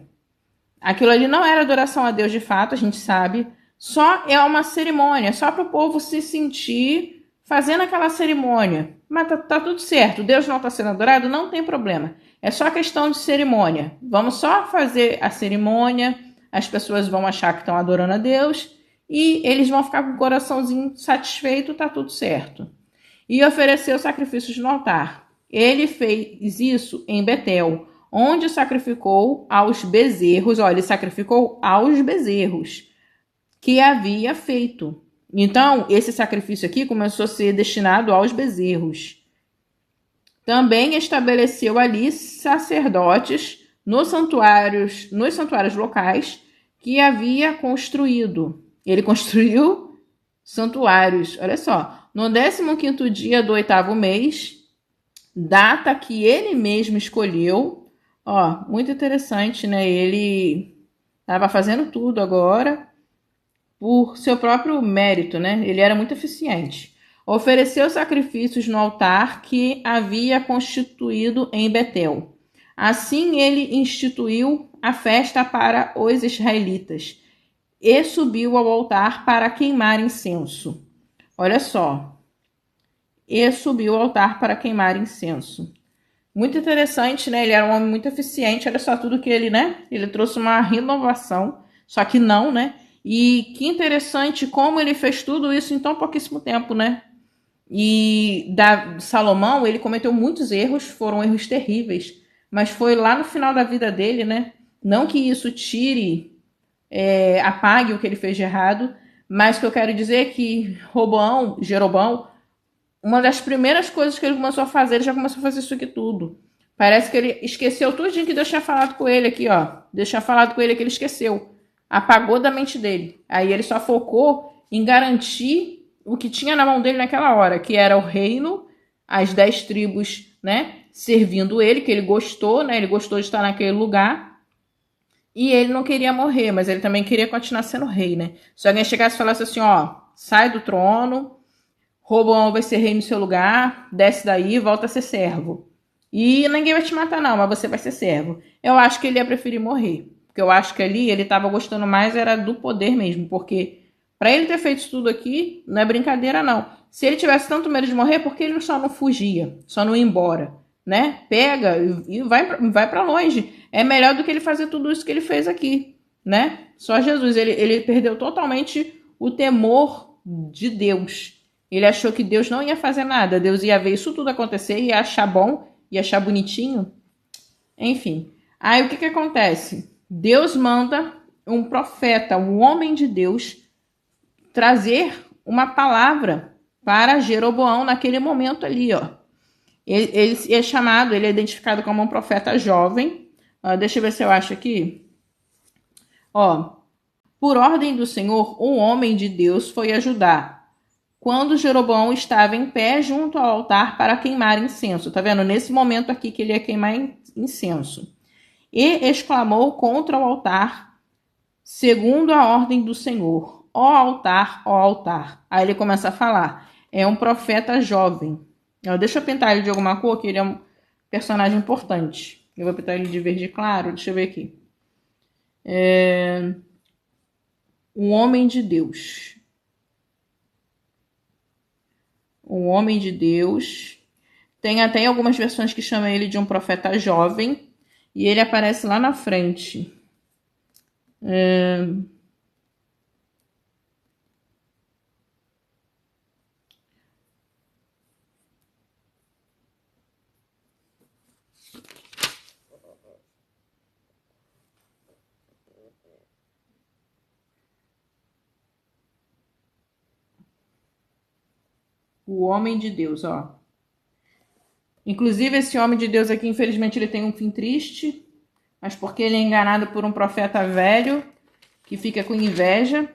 Aquilo ali não era adoração a Deus de fato, a gente sabe, só é uma cerimônia, só para o povo se sentir fazendo aquela cerimônia. Mas tá tudo certo, Deus não está sendo adorado, não tem problema. É só questão de cerimônia. Vamos só fazer a cerimônia, as pessoas vão achar que estão adorando a Deus e eles vão ficar com o coraçãozinho satisfeito, tá tudo certo. E ofereceu sacrifícios no altar. Ele fez isso em Betel, onde sacrificou aos bezerros. Olha, ele sacrificou aos bezerros que havia feito. Então, esse sacrifício aqui começou a ser destinado aos bezerros. Também estabeleceu ali sacerdotes nos santuários locais que havia construído. Ele construiu santuários, olha só, no 15º dia do 8º mês, data que ele mesmo escolheu. Ó, muito interessante, né? Ele estava fazendo tudo agora por seu próprio mérito, né? Ele era muito eficiente. Ofereceu sacrifícios no altar que havia constituído em Betel. Assim ele instituiu a festa para os israelitas e subiu ao altar para queimar incenso. Olha só. E subiu ao altar para queimar incenso. Muito interessante, né? Ele era um homem muito eficiente. Olha só tudo que ele, né? Ele trouxe uma renovação. Só que não, né? E que interessante como ele fez tudo isso em tão pouquíssimo tempo, né? E Salomão, ele cometeu muitos erros, foram erros terríveis. Mas foi lá no final da vida dele, né? Não que isso tire, apague o que ele fez de errado, mas o que eu quero dizer é que Jeroboão, uma das primeiras coisas que ele começou a fazer, ele já começou a fazer isso aqui tudo. Parece que ele esqueceu tudo que Deus tinha falado com ele aqui, ó. Deus tinha falado com ele que ele esqueceu. Apagou da mente dele. Aí ele só focou em garantir o que tinha na mão dele naquela hora, que era o reino, as 10 tribos, né, servindo ele, que ele gostou, né, ele gostou de estar naquele lugar. E ele não queria morrer, mas ele também queria continuar sendo rei, né? Se alguém chegasse e falasse assim, ó, sai do trono, Roboão vai ser rei no seu lugar, desce daí e volta a ser servo. E ninguém vai te matar não, mas você vai ser servo. Eu acho que ele ia preferir morrer. Porque eu acho que ali ele estava gostando mais era do poder mesmo. Porque para ele ter feito isso tudo aqui, não é brincadeira não. Se ele tivesse tanto medo de morrer, por que ele só não fugia? Só não ia embora? Né? Pega e vai para longe. É melhor do que ele fazer tudo isso que ele fez aqui. Né? Só Jesus. Ele perdeu totalmente o temor de Deus. Ele achou que Deus não ia fazer nada. Deus ia ver isso tudo acontecer, ia achar bom, ia achar bonitinho. Enfim. Aí o que acontece? Deus manda um profeta, um homem de Deus, trazer uma palavra para Jeroboão naquele momento ali, ó. Ele é chamado, ele é identificado como um profeta jovem. Deixa eu ver se eu acho aqui. Ó, por ordem do Senhor, um homem de Deus foi ajudar quando Jeroboão estava em pé junto ao altar para queimar incenso. Tá vendo? Nesse momento aqui que ele ia queimar incenso. E exclamou contra o altar, segundo a ordem do Senhor. Ó altar, ó altar. Aí ele começa a falar. É um profeta jovem. Deixa eu pintar ele de alguma cor, que ele é um personagem importante. Eu vou pintar ele de verde claro. Deixa eu ver aqui. Um homem de Deus. Um homem de Deus. Tem até algumas versões que chamam ele de um profeta jovem. E ele aparece lá na frente. O homem de Deus, ó. Inclusive, esse homem de Deus aqui, infelizmente, ele tem um fim triste. Mas porque ele é enganado por um profeta velho que fica com inveja.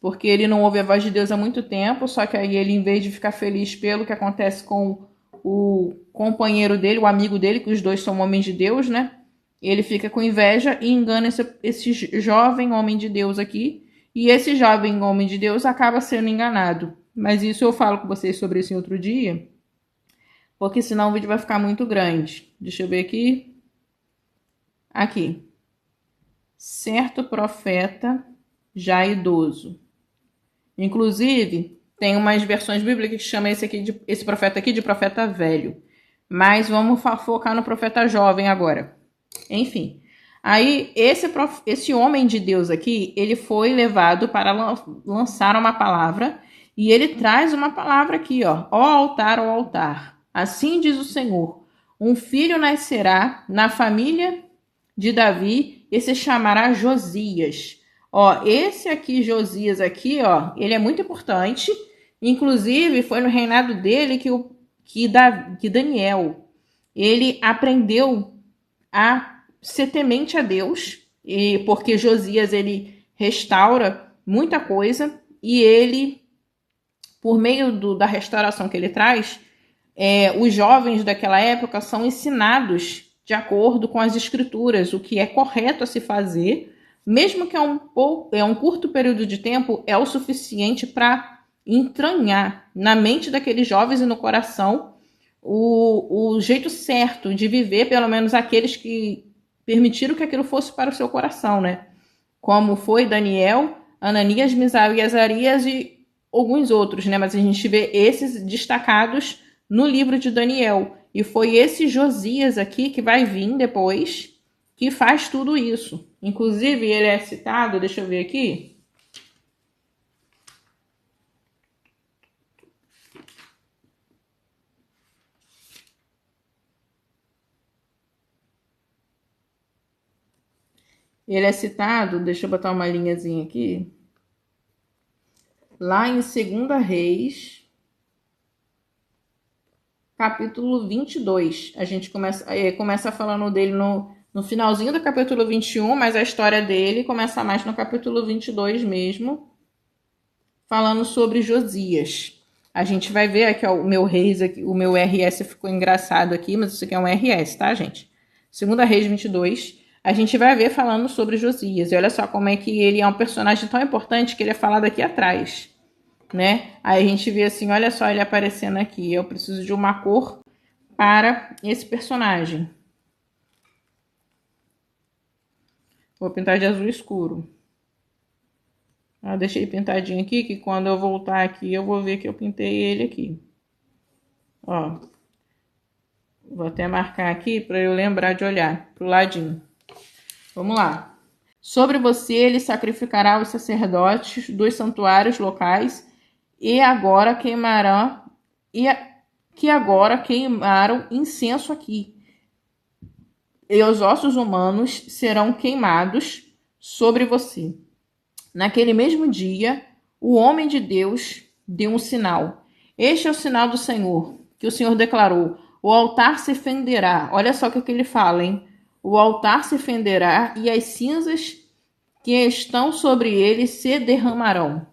porque ele não ouve a voz de Deus há muito tempo, só que aí ele, em vez de ficar feliz pelo que acontece com o companheiro dele, o amigo dele, que os dois são homens de Deus, né? Ele fica com inveja e engana esse jovem homem de Deus aqui, e esse jovem homem de Deus acaba sendo enganado. Mas isso eu falo com vocês sobre isso em outro dia, porque senão o vídeo vai ficar muito grande. Deixa eu ver aqui. Aqui. Certo profeta já idoso. Inclusive, tem umas versões bíblicas que chamam esse profeta aqui de profeta velho. Mas vamos focar no profeta jovem agora. Enfim. Aí, esse homem de Deus aqui, ele foi levado para lançar uma palavra. E ele traz uma palavra aqui, ó. Ó altar, ó altar. Assim diz o Senhor. Um filho nascerá na família de Davi e se chamará Josias. Ó, esse aqui, Josias aqui, ó, ele é muito importante. Inclusive, foi no reinado dele que Daniel, ele aprendeu a ser temente a Deus, e porque Josias, ele restaura muita coisa, e ele, por meio da restauração que ele traz, os jovens daquela época são ensinados de acordo com as escrituras, o que é correto a se fazer, mesmo que é um curto período de tempo, é o suficiente para entranhar na mente daqueles jovens e no coração o jeito certo de viver, pelo menos aqueles que permitiram que aquilo fosse para o seu coração, né? Como foi Daniel, Ananias, Misael e Azarias e alguns outros, né? Mas a gente vê esses destacados no livro de Daniel. E foi esse Josias aqui que vai vir depois que faz tudo isso. Inclusive, ele é citado, deixa eu ver aqui. Ele é citado, deixa eu botar uma linhazinha aqui. Lá em 2 Reis, capítulo 22. A gente começa falando dele no finalzinho do capítulo 21, mas a história dele começa mais no capítulo 22 mesmo, falando sobre Josias. A gente vai ver aqui, ó, o meu Reis aqui, o meu RS ficou engraçado aqui, mas isso aqui é um RS, tá, gente? 2 Reis 22, a gente vai ver falando sobre Josias. E olha só como é que ele é um personagem tão importante que ele é falado aqui atrás, né? Aí a gente vê assim, olha só ele aparecendo aqui. Eu preciso de uma cor para esse personagem. Vou pintar de azul escuro. Deixei pintadinho aqui, que quando eu voltar aqui, eu vou ver que eu pintei ele aqui. Ó. Vou até marcar aqui para eu lembrar de olhar pro ladinho. Vamos lá. Sobre você ele sacrificará os sacerdotes dos santuários locais que agora queimaram incenso aqui. E os ossos humanos serão queimados sobre você. Naquele mesmo dia, o homem de Deus deu um sinal. Este é o sinal do Senhor, que o Senhor declarou. O altar se fenderá. Olha só o que ele fala, hein? O altar se fenderá e as cinzas que estão sobre ele se derramarão.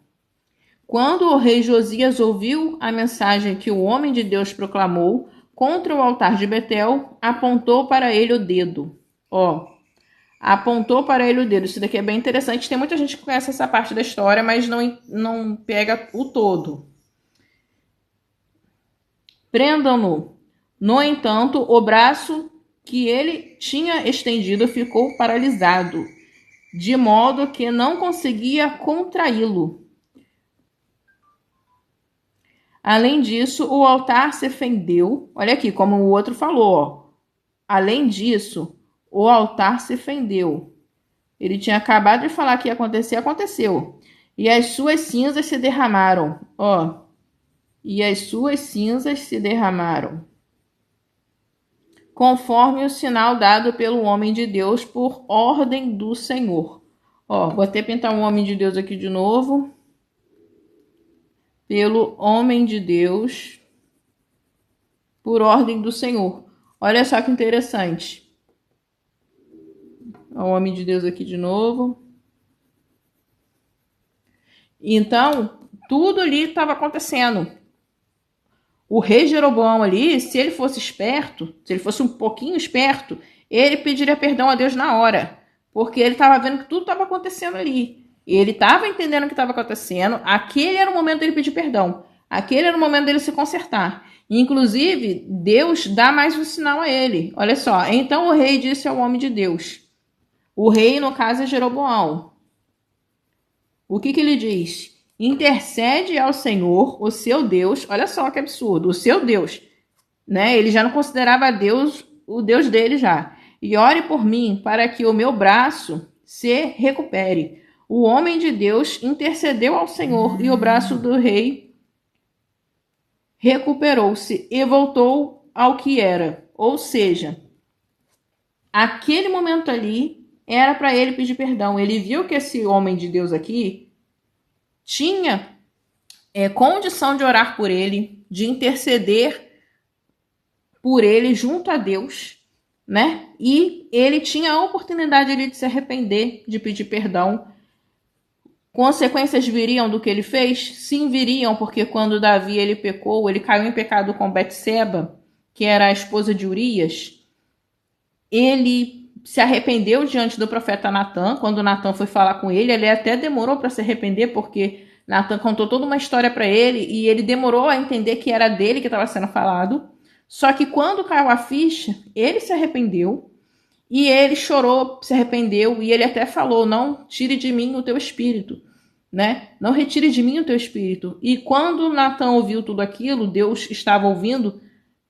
Quando o rei Josias ouviu a mensagem que o homem de Deus proclamou contra o altar de Betel, apontou para ele o dedo. Ó, apontou para ele o dedo. Isso daqui é bem interessante. Tem muita gente que conhece essa parte da história, mas não pega o todo. Prendam-no. No entanto, o braço que ele tinha estendido ficou paralisado, de modo que não conseguia contraí-lo. Além disso, o altar se fendeu. Olha aqui, como o outro falou, ó. Além disso, o altar se fendeu. Ele tinha acabado de falar que ia acontecer, aconteceu. E as suas cinzas se derramaram, ó. E as suas cinzas se derramaram, conforme o sinal dado pelo homem de Deus por ordem do Senhor. Ó, vou até pintar um homem de Deus aqui de novo. Pelo homem de Deus, por ordem do Senhor. Olha só que interessante. O homem de Deus aqui de novo. Então, tudo ali estava acontecendo. O rei Jeroboão ali, se ele fosse esperto, se ele fosse um pouquinho esperto, ele pediria perdão a Deus na hora, porque ele estava vendo que tudo estava acontecendo ali. Ele estava entendendo o que estava acontecendo, aquele era o momento dele pedir perdão, aquele era o momento dele se consertar. Inclusive, Deus dá mais um sinal a ele. Olha só, então o rei disse ao homem de Deus, o rei no caso é Jeroboão. O que ele diz? Intercede ao Senhor, o seu Deus. Olha só que absurdo, o seu Deus, né? Ele já não considerava Deus o Deus dele já. E ore por mim para que o meu braço se recupere. O homem de Deus intercedeu ao Senhor e o braço do rei recuperou-se e voltou ao que era. Ou seja, aquele momento ali era para ele pedir perdão. Ele viu que esse homem de Deus aqui tinha condição de orar por ele, de interceder por ele junto a Deus, né? E ele tinha a oportunidade ali de se arrepender, de pedir perdão. Consequências viriam do que ele fez? Sim, viriam, porque quando Davi ele pecou, ele caiu em pecado com Betseba, que era a esposa de Urias. Ele se arrependeu diante do profeta Natan. Quando Natan foi falar com ele até demorou para se arrepender, porque Natan contou toda uma história para ele e ele demorou a entender que era dele que estava sendo falado. Só que quando caiu a ficha, ele se arrependeu e ele chorou, se arrependeu e ele até falou: não tire de mim o teu espírito, né? Não retire de mim o teu espírito. E quando Natan ouviu tudo aquilo, Deus estava ouvindo,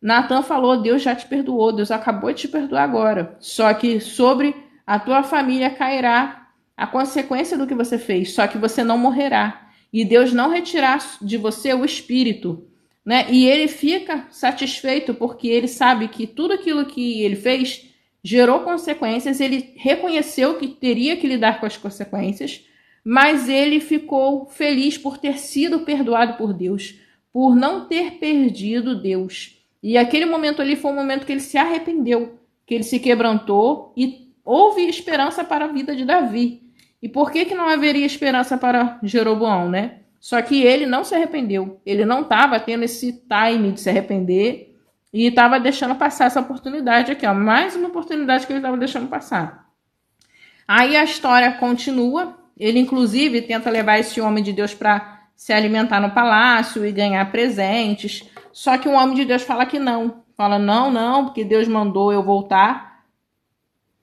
Natan falou: Deus já te perdoou, Deus acabou de te perdoar agora. Só que sobre a tua família cairá a consequência do que você fez, só que você não morrerá. E Deus não retirará de você o espírito, né? E ele fica satisfeito porque ele sabe que tudo aquilo que ele fez gerou consequências, ele reconheceu que teria que lidar com as consequências, mas ele ficou feliz por ter sido perdoado por Deus, por não ter perdido Deus. E aquele momento ali foi um momento que ele se arrependeu, que ele se quebrantou e houve esperança para a vida de Davi. E por que não haveria esperança para Jeroboão, né? Só que ele não se arrependeu. Ele não estava tendo esse time de se arrepender e estava deixando passar essa oportunidade aqui, ó. Mais uma oportunidade que ele estava deixando passar. Aí a história continua. Ele, inclusive, tenta levar esse homem de Deus para se alimentar no palácio e ganhar presentes. Só que o homem de Deus fala que não. Fala, não, porque Deus mandou eu voltar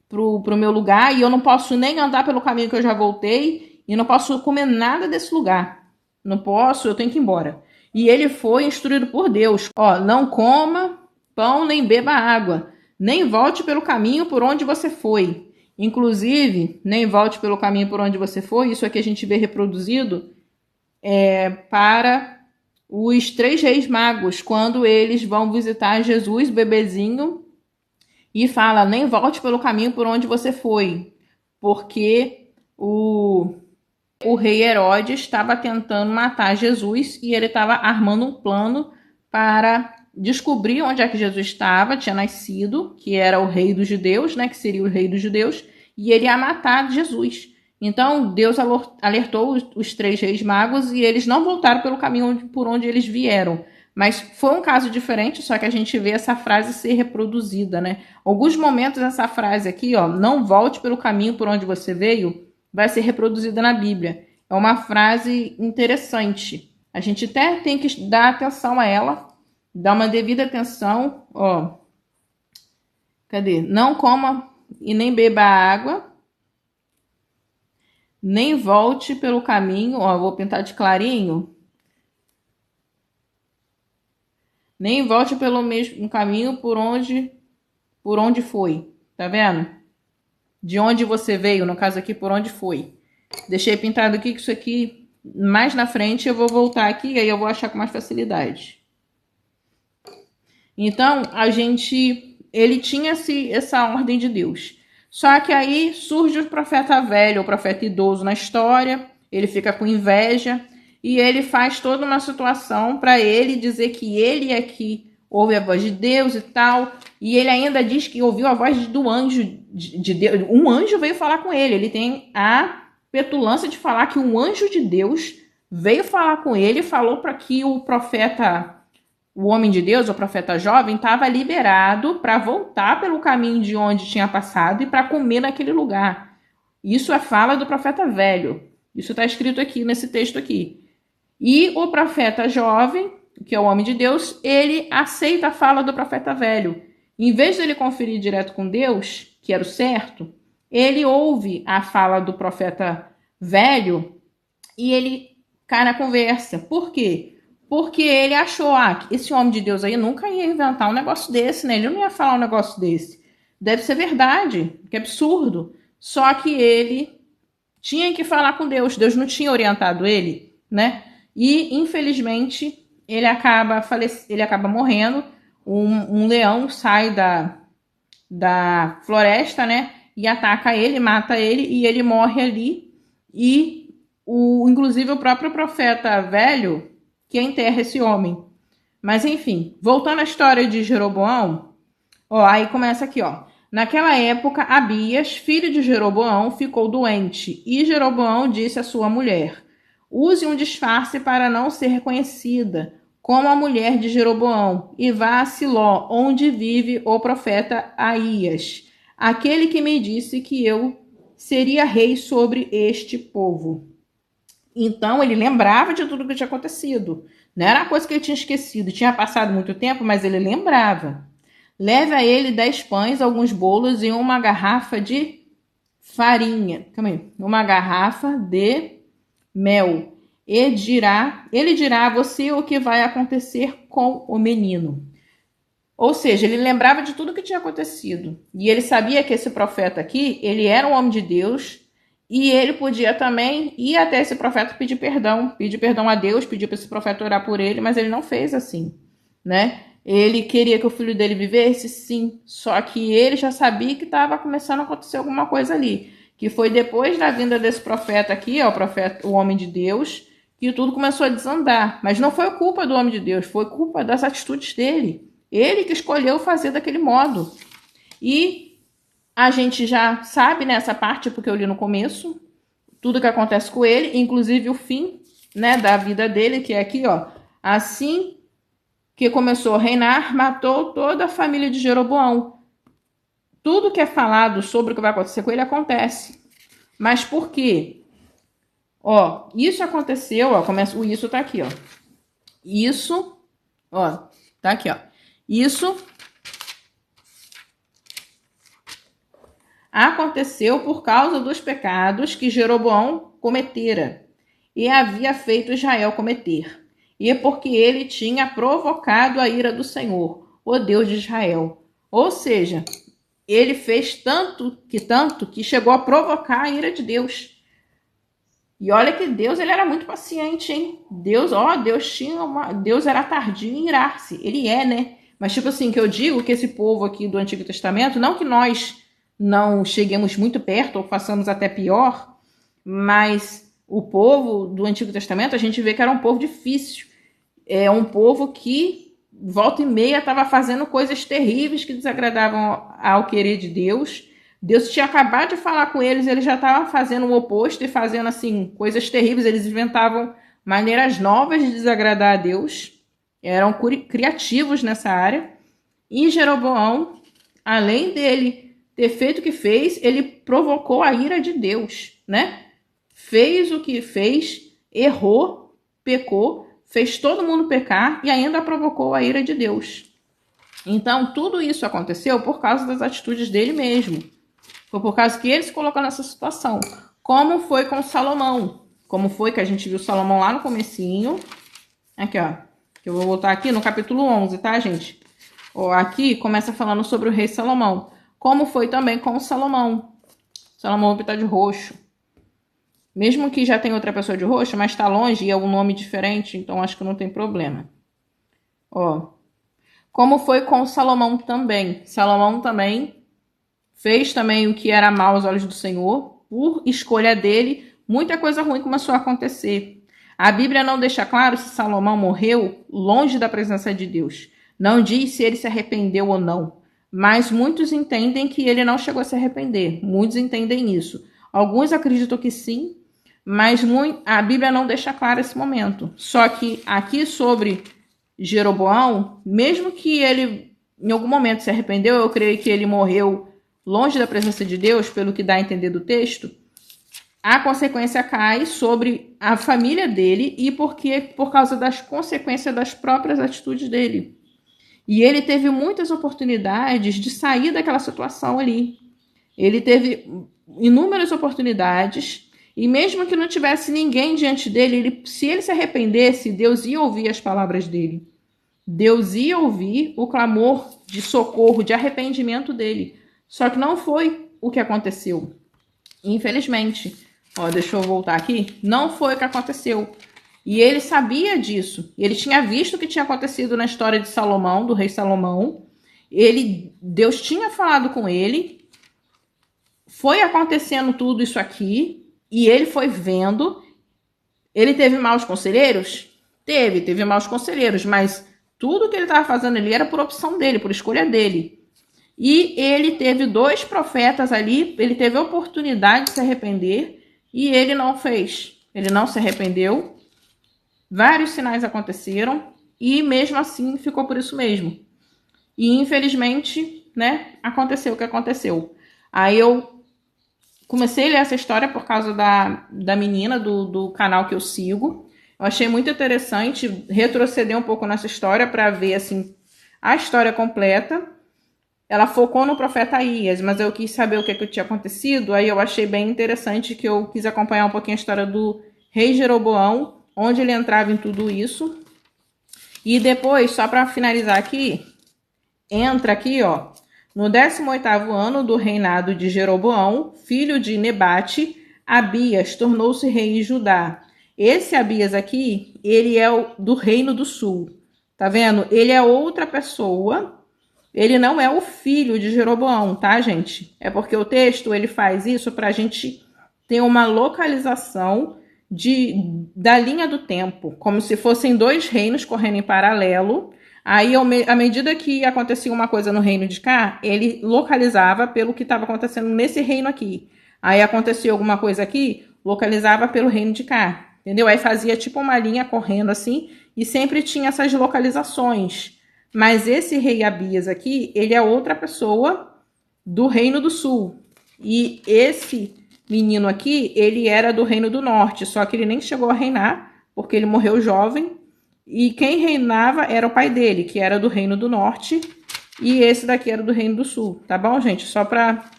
pro meu lugar e eu não posso nem andar pelo caminho que eu já voltei e não posso comer nada desse lugar. Não posso, eu tenho que ir embora. E ele foi instruído por Deus. Ó, não coma pão nem beba água. Nem volte pelo caminho por onde você foi. Inclusive, nem volte pelo caminho por onde você foi. Isso aqui a gente vê reproduzido para os 3 reis magos, quando eles vão visitar Jesus, bebezinho, e fala, nem volte pelo caminho por onde você foi, porque o rei Herodes estava tentando matar Jesus e ele estava armando um plano para descobrir onde é que Jesus estava, tinha nascido, que era o rei dos judeus, né, que seria o rei dos judeus, e ele ia matar Jesus. Então Deus alertou os 3 reis magos e eles não voltaram pelo caminho por onde eles vieram. Mas foi um caso diferente, só que a gente vê essa frase ser reproduzida, né? Alguns momentos essa frase aqui, ó, não volte pelo caminho por onde você veio, vai ser reproduzida na Bíblia. É uma frase interessante. A gente até tem que dar atenção a ela, dar uma devida atenção, ó. Cadê? Não coma e nem beba água, nem volte pelo caminho, ó, vou pintar de clarinho. Nem volte pelo mesmo caminho por onde foi. Tá vendo? De onde você veio, no caso aqui, por onde foi. Deixei pintado aqui, que isso aqui, mais na frente, eu vou voltar aqui, e aí eu vou achar com mais facilidade. Então, ele tinha essa ordem de Deus. Só que aí surge o profeta velho, o profeta idoso na história, ele fica com inveja, e ele faz toda uma situação para ele dizer que ele é que ouve a voz de Deus e tal. E ele ainda diz que ouviu a voz do anjo de Deus. Um anjo veio falar com ele. Ele tem a petulância de falar que um anjo de Deus veio falar com ele, falou para que o profeta, o homem de Deus, o profeta jovem, estava liberado para voltar pelo caminho de onde tinha passado e para comer naquele lugar. Isso é fala do profeta velho. Isso está escrito aqui nesse texto aqui. E o profeta jovem, que é o homem de Deus, ele aceita a fala do profeta velho. Em vez de ele conferir direto com Deus, que era o certo, ele ouve a fala do profeta velho e ele cai na conversa. Por quê? Porque ele achou, que esse homem de Deus aí nunca ia inventar um negócio desse, né? Ele não ia falar um negócio desse. Deve ser verdade, que absurdo. Só que ele tinha que falar com Deus. Deus não tinha orientado ele, né? E, infelizmente, ele acaba morrendo. Um leão sai da floresta, né? E ataca ele, mata ele, e ele morre ali. E, inclusive, o próprio profeta velho que enterra esse homem. Mas, enfim, voltando à história de Jeroboão, aí começa aqui, Naquela época, Abias, filho de Jeroboão, ficou doente, e Jeroboão disse à sua mulher: use um disfarce para não ser reconhecida, como a mulher de Jeroboão, e vá a Siló, onde vive o profeta Aías, aquele que me disse que eu seria rei sobre este povo. Então, ele lembrava de tudo que tinha acontecido. Não era uma coisa que ele tinha esquecido. Tinha passado muito tempo, mas ele lembrava. Leve a ele 10 pães, alguns bolos e uma garrafa de farinha. Uma garrafa de mel. Ele dirá a você o que vai acontecer com o menino. Ou seja, ele lembrava de tudo que tinha acontecido. E ele sabia que esse profeta aqui, ele era um homem de Deus. E ele podia também ir até esse profeta pedir perdão a Deus, pedir para esse profeta orar por ele, mas ele não fez assim, né? Ele queria que o filho dele vivesse, sim, só que ele já sabia que estava começando a acontecer alguma coisa ali, que foi depois da vinda desse profeta aqui, o homem de Deus, que tudo começou a desandar. Mas não foi culpa do homem de Deus, foi culpa das atitudes dele. Ele que escolheu fazer daquele modo. E a gente já sabe nessa parte, porque eu li no começo, tudo que acontece com ele, inclusive o fim, né, da vida dele, que é aqui, assim que começou a reinar, matou toda a família de Jeroboão. Tudo que é falado sobre o que vai acontecer com ele acontece. Mas por quê? Isso aconteceu, o isso tá aqui, Isso, tá aqui, Isso aconteceu por causa dos pecados que Jeroboão cometera e havia feito Israel cometer, e porque ele tinha provocado a ira do Senhor, o Deus de Israel. Ou seja, ele fez tanto que chegou a provocar a ira de Deus. E olha que Deus, ele era muito paciente, hein? Deus era tardio em irar-se. Ele é, né? Mas tipo assim, que eu digo que esse povo aqui do Antigo Testamento, não que nós não cheguemos muito perto ou façamos até pior, mas o povo do Antigo Testamento, a gente vê que era um povo difícil. É um povo que, volta e meia, estava fazendo coisas terríveis que desagradavam ao querer de Deus. Deus tinha acabado de falar com eles, eles já estavam fazendo o oposto e fazendo, assim, coisas terríveis. Eles inventavam maneiras novas de desagradar a Deus. Eram criativos nessa área. E Jeroboão, além dele ter feito o que fez, ele provocou a ira de Deus, né? Fez o que fez, errou, pecou, fez todo mundo pecar e ainda provocou a ira de Deus. Então, tudo isso aconteceu por causa das atitudes dele mesmo. Foi por causa que ele se colocou nessa situação. Como foi com Salomão. Como foi que a gente viu Salomão lá no comecinho. Aqui, que eu vou voltar aqui no capítulo 11, tá, gente? Aqui começa falando sobre o rei Salomão. Como foi também com Salomão. Salomão vai estar de roxo. Mesmo que já tenha outra pessoa de roxo, mas está longe e é um nome diferente, então acho que não tem problema. Como foi com Salomão também. Salomão também fez também o que era mal aos olhos do Senhor. Por escolha dele, muita coisa ruim começou a acontecer. A Bíblia não deixa claro se Salomão morreu longe da presença de Deus. Não diz se ele se arrependeu ou não. Mas muitos entendem que ele não chegou a se arrepender. Muitos entendem isso. Alguns acreditam que sim, mas a Bíblia não deixa claro esse momento. Só que aqui sobre Jeroboão, mesmo que ele em algum momento se arrependeu, eu creio que ele morreu longe da presença de Deus, pelo que dá a entender do texto, a consequência cai sobre a família dele e por causa das consequências das próprias atitudes dele. E ele teve muitas oportunidades de sair daquela situação ali. Ele teve inúmeras oportunidades e mesmo que não tivesse ninguém diante dele, se ele se arrependesse, Deus ia ouvir as palavras dele. Deus ia ouvir o clamor de socorro, de arrependimento dele. Só que não foi o que aconteceu. Infelizmente. Deixa eu voltar aqui. Não foi o que aconteceu. E ele sabia disso. Ele tinha visto o que tinha acontecido na história de Salomão, do rei Salomão. Deus tinha falado com ele. Foi acontecendo tudo isso aqui. E ele foi vendo. Ele teve maus conselheiros? Teve maus conselheiros. Mas tudo que ele estava fazendo ali era por opção dele, por escolha dele. E ele teve 2 profetas ali. Ele teve a oportunidade de se arrepender. E ele não fez. Ele não se arrependeu. Vários sinais aconteceram. E mesmo assim ficou por isso mesmo. E infelizmente, né, aconteceu o que aconteceu. Aí eu comecei a ler essa história por causa da menina do canal que eu sigo. Eu achei muito interessante retroceder um pouco nessa história para ver assim, a história completa. Ela focou no profeta Aías, mas eu quis saber o que tinha acontecido. Aí eu achei bem interessante que eu quis acompanhar um pouquinho a história do rei Jeroboão, onde ele entrava em tudo isso. E depois, só para finalizar aqui, entra aqui, no 18º ano do reinado de Jeroboão, filho de Nebate, Abias tornou-se rei em Judá. Esse Abias aqui, ele é do Reino do Sul. Tá vendo? Ele é outra pessoa. Ele não é o filho de Jeroboão, tá, gente? É porque o texto ele faz isso para a gente ter uma localização da linha do tempo, como se fossem 2 reinos correndo em paralelo. Aí, à medida que acontecia uma coisa no reino de cá, ele localizava pelo que estava acontecendo nesse reino aqui. Aí acontecia alguma coisa aqui, localizava pelo reino de cá, entendeu? Aí fazia tipo uma linha correndo assim e sempre tinha essas localizações. Mas esse rei Abias aqui, ele é outra pessoa do Reino do Sul. E esse menino aqui, ele era do Reino do Norte, só que ele nem chegou a reinar, porque ele morreu jovem. E quem reinava era o pai dele, que era do Reino do Norte, e esse daqui era do Reino do Sul, tá bom, gente? Só para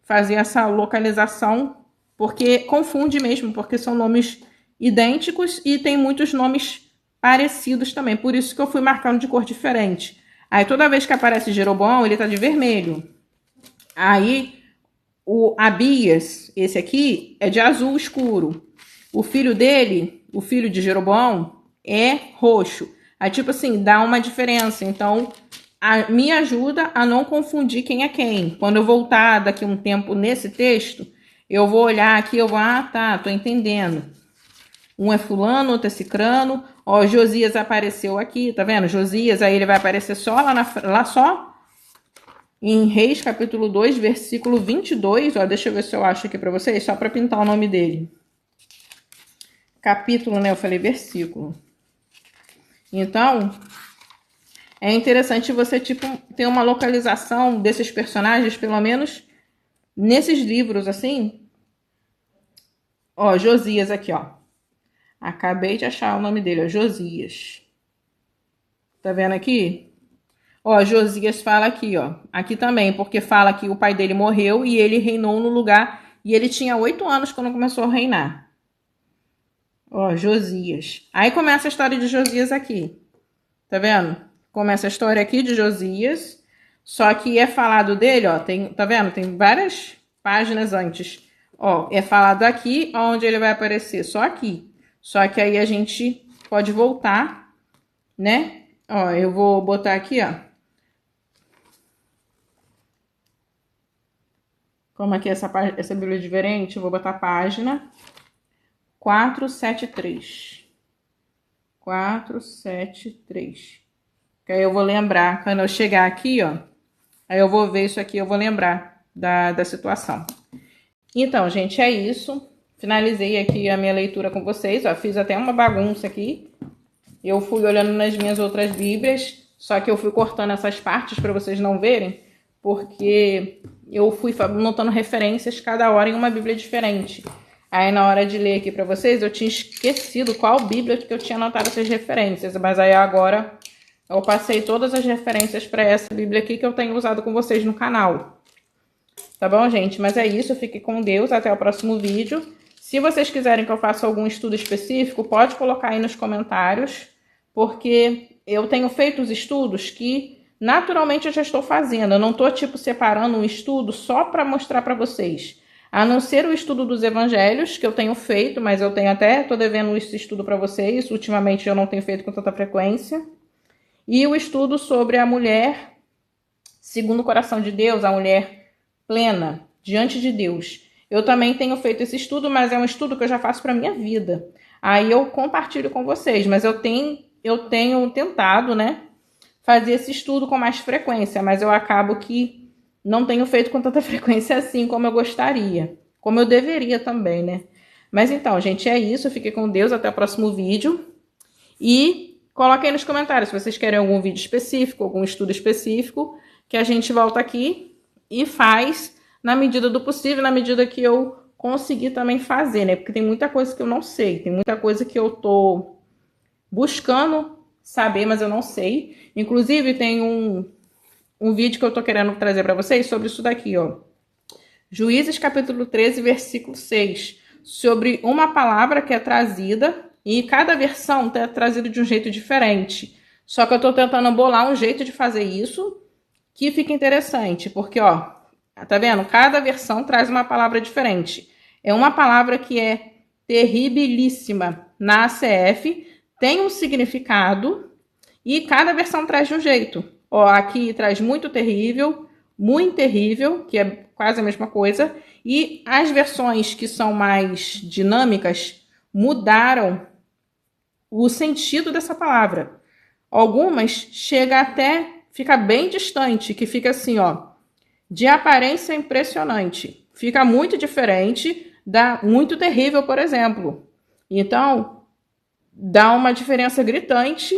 fazer essa localização, porque confunde mesmo, porque são nomes idênticos e tem muitos nomes parecidos também, por isso que eu fui marcando de cor diferente. Aí toda vez que aparece Jeroboão, ele tá de vermelho. Aí o Abias, esse aqui, é de azul escuro. O filho dele, o filho de Jeroboão, é roxo. Aí tipo assim, dá uma diferença. Então, me ajuda a não confundir quem é quem. Quando eu voltar daqui a um tempo nesse texto, eu vou olhar aqui, eu vou, tá, tô entendendo. Um é fulano, outro é cicrano. Josias apareceu aqui, tá vendo? Josias, aí ele vai aparecer só lá só em Reis, capítulo 2, versículo 22. Deixa eu ver se eu acho aqui pra vocês, só pra pintar o nome dele. Capítulo, né? Eu falei versículo. Então, é interessante você, ter uma localização desses personagens, pelo menos nesses livros, assim. Josias aqui, Acabei de achar o nome dele, Josias. Tá vendo aqui? Josias fala aqui, Aqui também, porque fala que o pai dele morreu e ele reinou no lugar. E ele tinha 8 anos quando começou a reinar. Josias. Aí começa a história de Josias aqui. Tá vendo? Começa a história aqui de Josias. Só que é falado dele, tá vendo? Tem várias páginas antes. É falado aqui, onde ele vai aparecer. Só aqui. Só que aí a gente pode voltar, né? Eu vou botar aqui, Como aqui essa Bíblia é diferente, eu vou botar a página 473. 473. Que aí eu vou lembrar, quando eu chegar aqui, aí eu vou ver isso aqui, eu vou lembrar da situação. Então, gente, é isso. finalizei aqui a minha leitura com vocês, ó, fiz até uma bagunça aqui. Eu fui olhando nas minhas outras bíblias, só que eu fui cortando essas partes para vocês não verem, porque eu fui notando referências cada hora em uma bíblia diferente. Aí na hora de ler aqui para vocês, eu tinha esquecido qual bíblia que eu tinha anotado essas referências, mas aí agora eu passei todas as referências para essa bíblia aqui que eu tenho usado com vocês no canal. Tá bom, gente? Mas é isso, fique com Deus, até o próximo vídeo. Se vocês quiserem que eu faça algum estudo específico, pode colocar aí nos comentários, porque eu tenho feito os estudos que naturalmente eu já estou fazendo. Eu não estou, tipo, separando um estudo só para mostrar para vocês. A não ser o estudo dos evangelhos, que eu tenho feito, mas eu tenho até, estou devendo esse estudo para vocês. Ultimamente eu não tenho feito com tanta frequência. E o estudo sobre a mulher, segundo o coração de Deus, a mulher plena, diante de Deus. Eu também tenho feito esse estudo, mas é um estudo que eu já faço para minha vida. Aí eu compartilho com vocês, mas eu tenho tentado, né, fazer esse estudo com mais frequência, mas eu acabo que não tenho feito com tanta frequência assim como eu gostaria, como eu deveria também, né? Mas então, gente, é isso. Fique com Deus, até o próximo vídeo. E coloquem aí nos comentários se vocês querem algum vídeo específico, algum estudo específico, que a gente volta aqui e faz na medida do possível, na medida que eu conseguir também fazer, né? Porque tem muita coisa que eu não sei, tem muita coisa que eu tô buscando saber, mas eu não sei. Inclusive, tem um vídeo que eu tô querendo trazer para vocês sobre isso daqui, ó. Juízes capítulo 13, versículo 6. Sobre uma palavra que é trazida, e cada versão é trazida de um jeito diferente. Só que eu tô tentando bolar um jeito de fazer isso que fica interessante, porque, ó, tá vendo? Cada versão traz uma palavra diferente. É uma palavra que é terribilíssima na ACF, tem um significado, e cada versão traz de um jeito. Ó, aqui traz muito terrível, que é quase a mesma coisa. E as versões que são mais dinâmicas mudaram o sentido dessa palavra. Algumas chega até fica bem distante, que fica assim, ó, de aparência impressionante. Fica muito diferente da muito terrível, por exemplo. Então, dá uma diferença gritante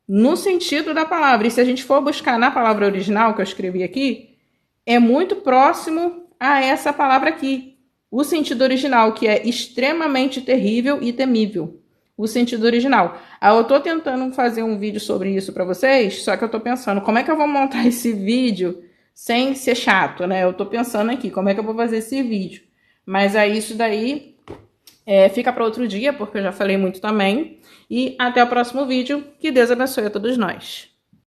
no sentido da palavra. E se a gente for buscar na palavra original que eu escrevi aqui, é muito próximo a essa palavra aqui. O sentido original, que é extremamente terrível e temível. O sentido original. Eu tô tentando fazer um vídeo sobre isso para vocês, só que eu tô pensando, como é que eu vou montar esse vídeo sem ser chato, né? Eu tô pensando aqui, como é que eu vou fazer esse vídeo. Mas aí isso daí fica para outro dia, porque eu já falei muito também. E até o próximo vídeo. Que Deus abençoe a todos nós.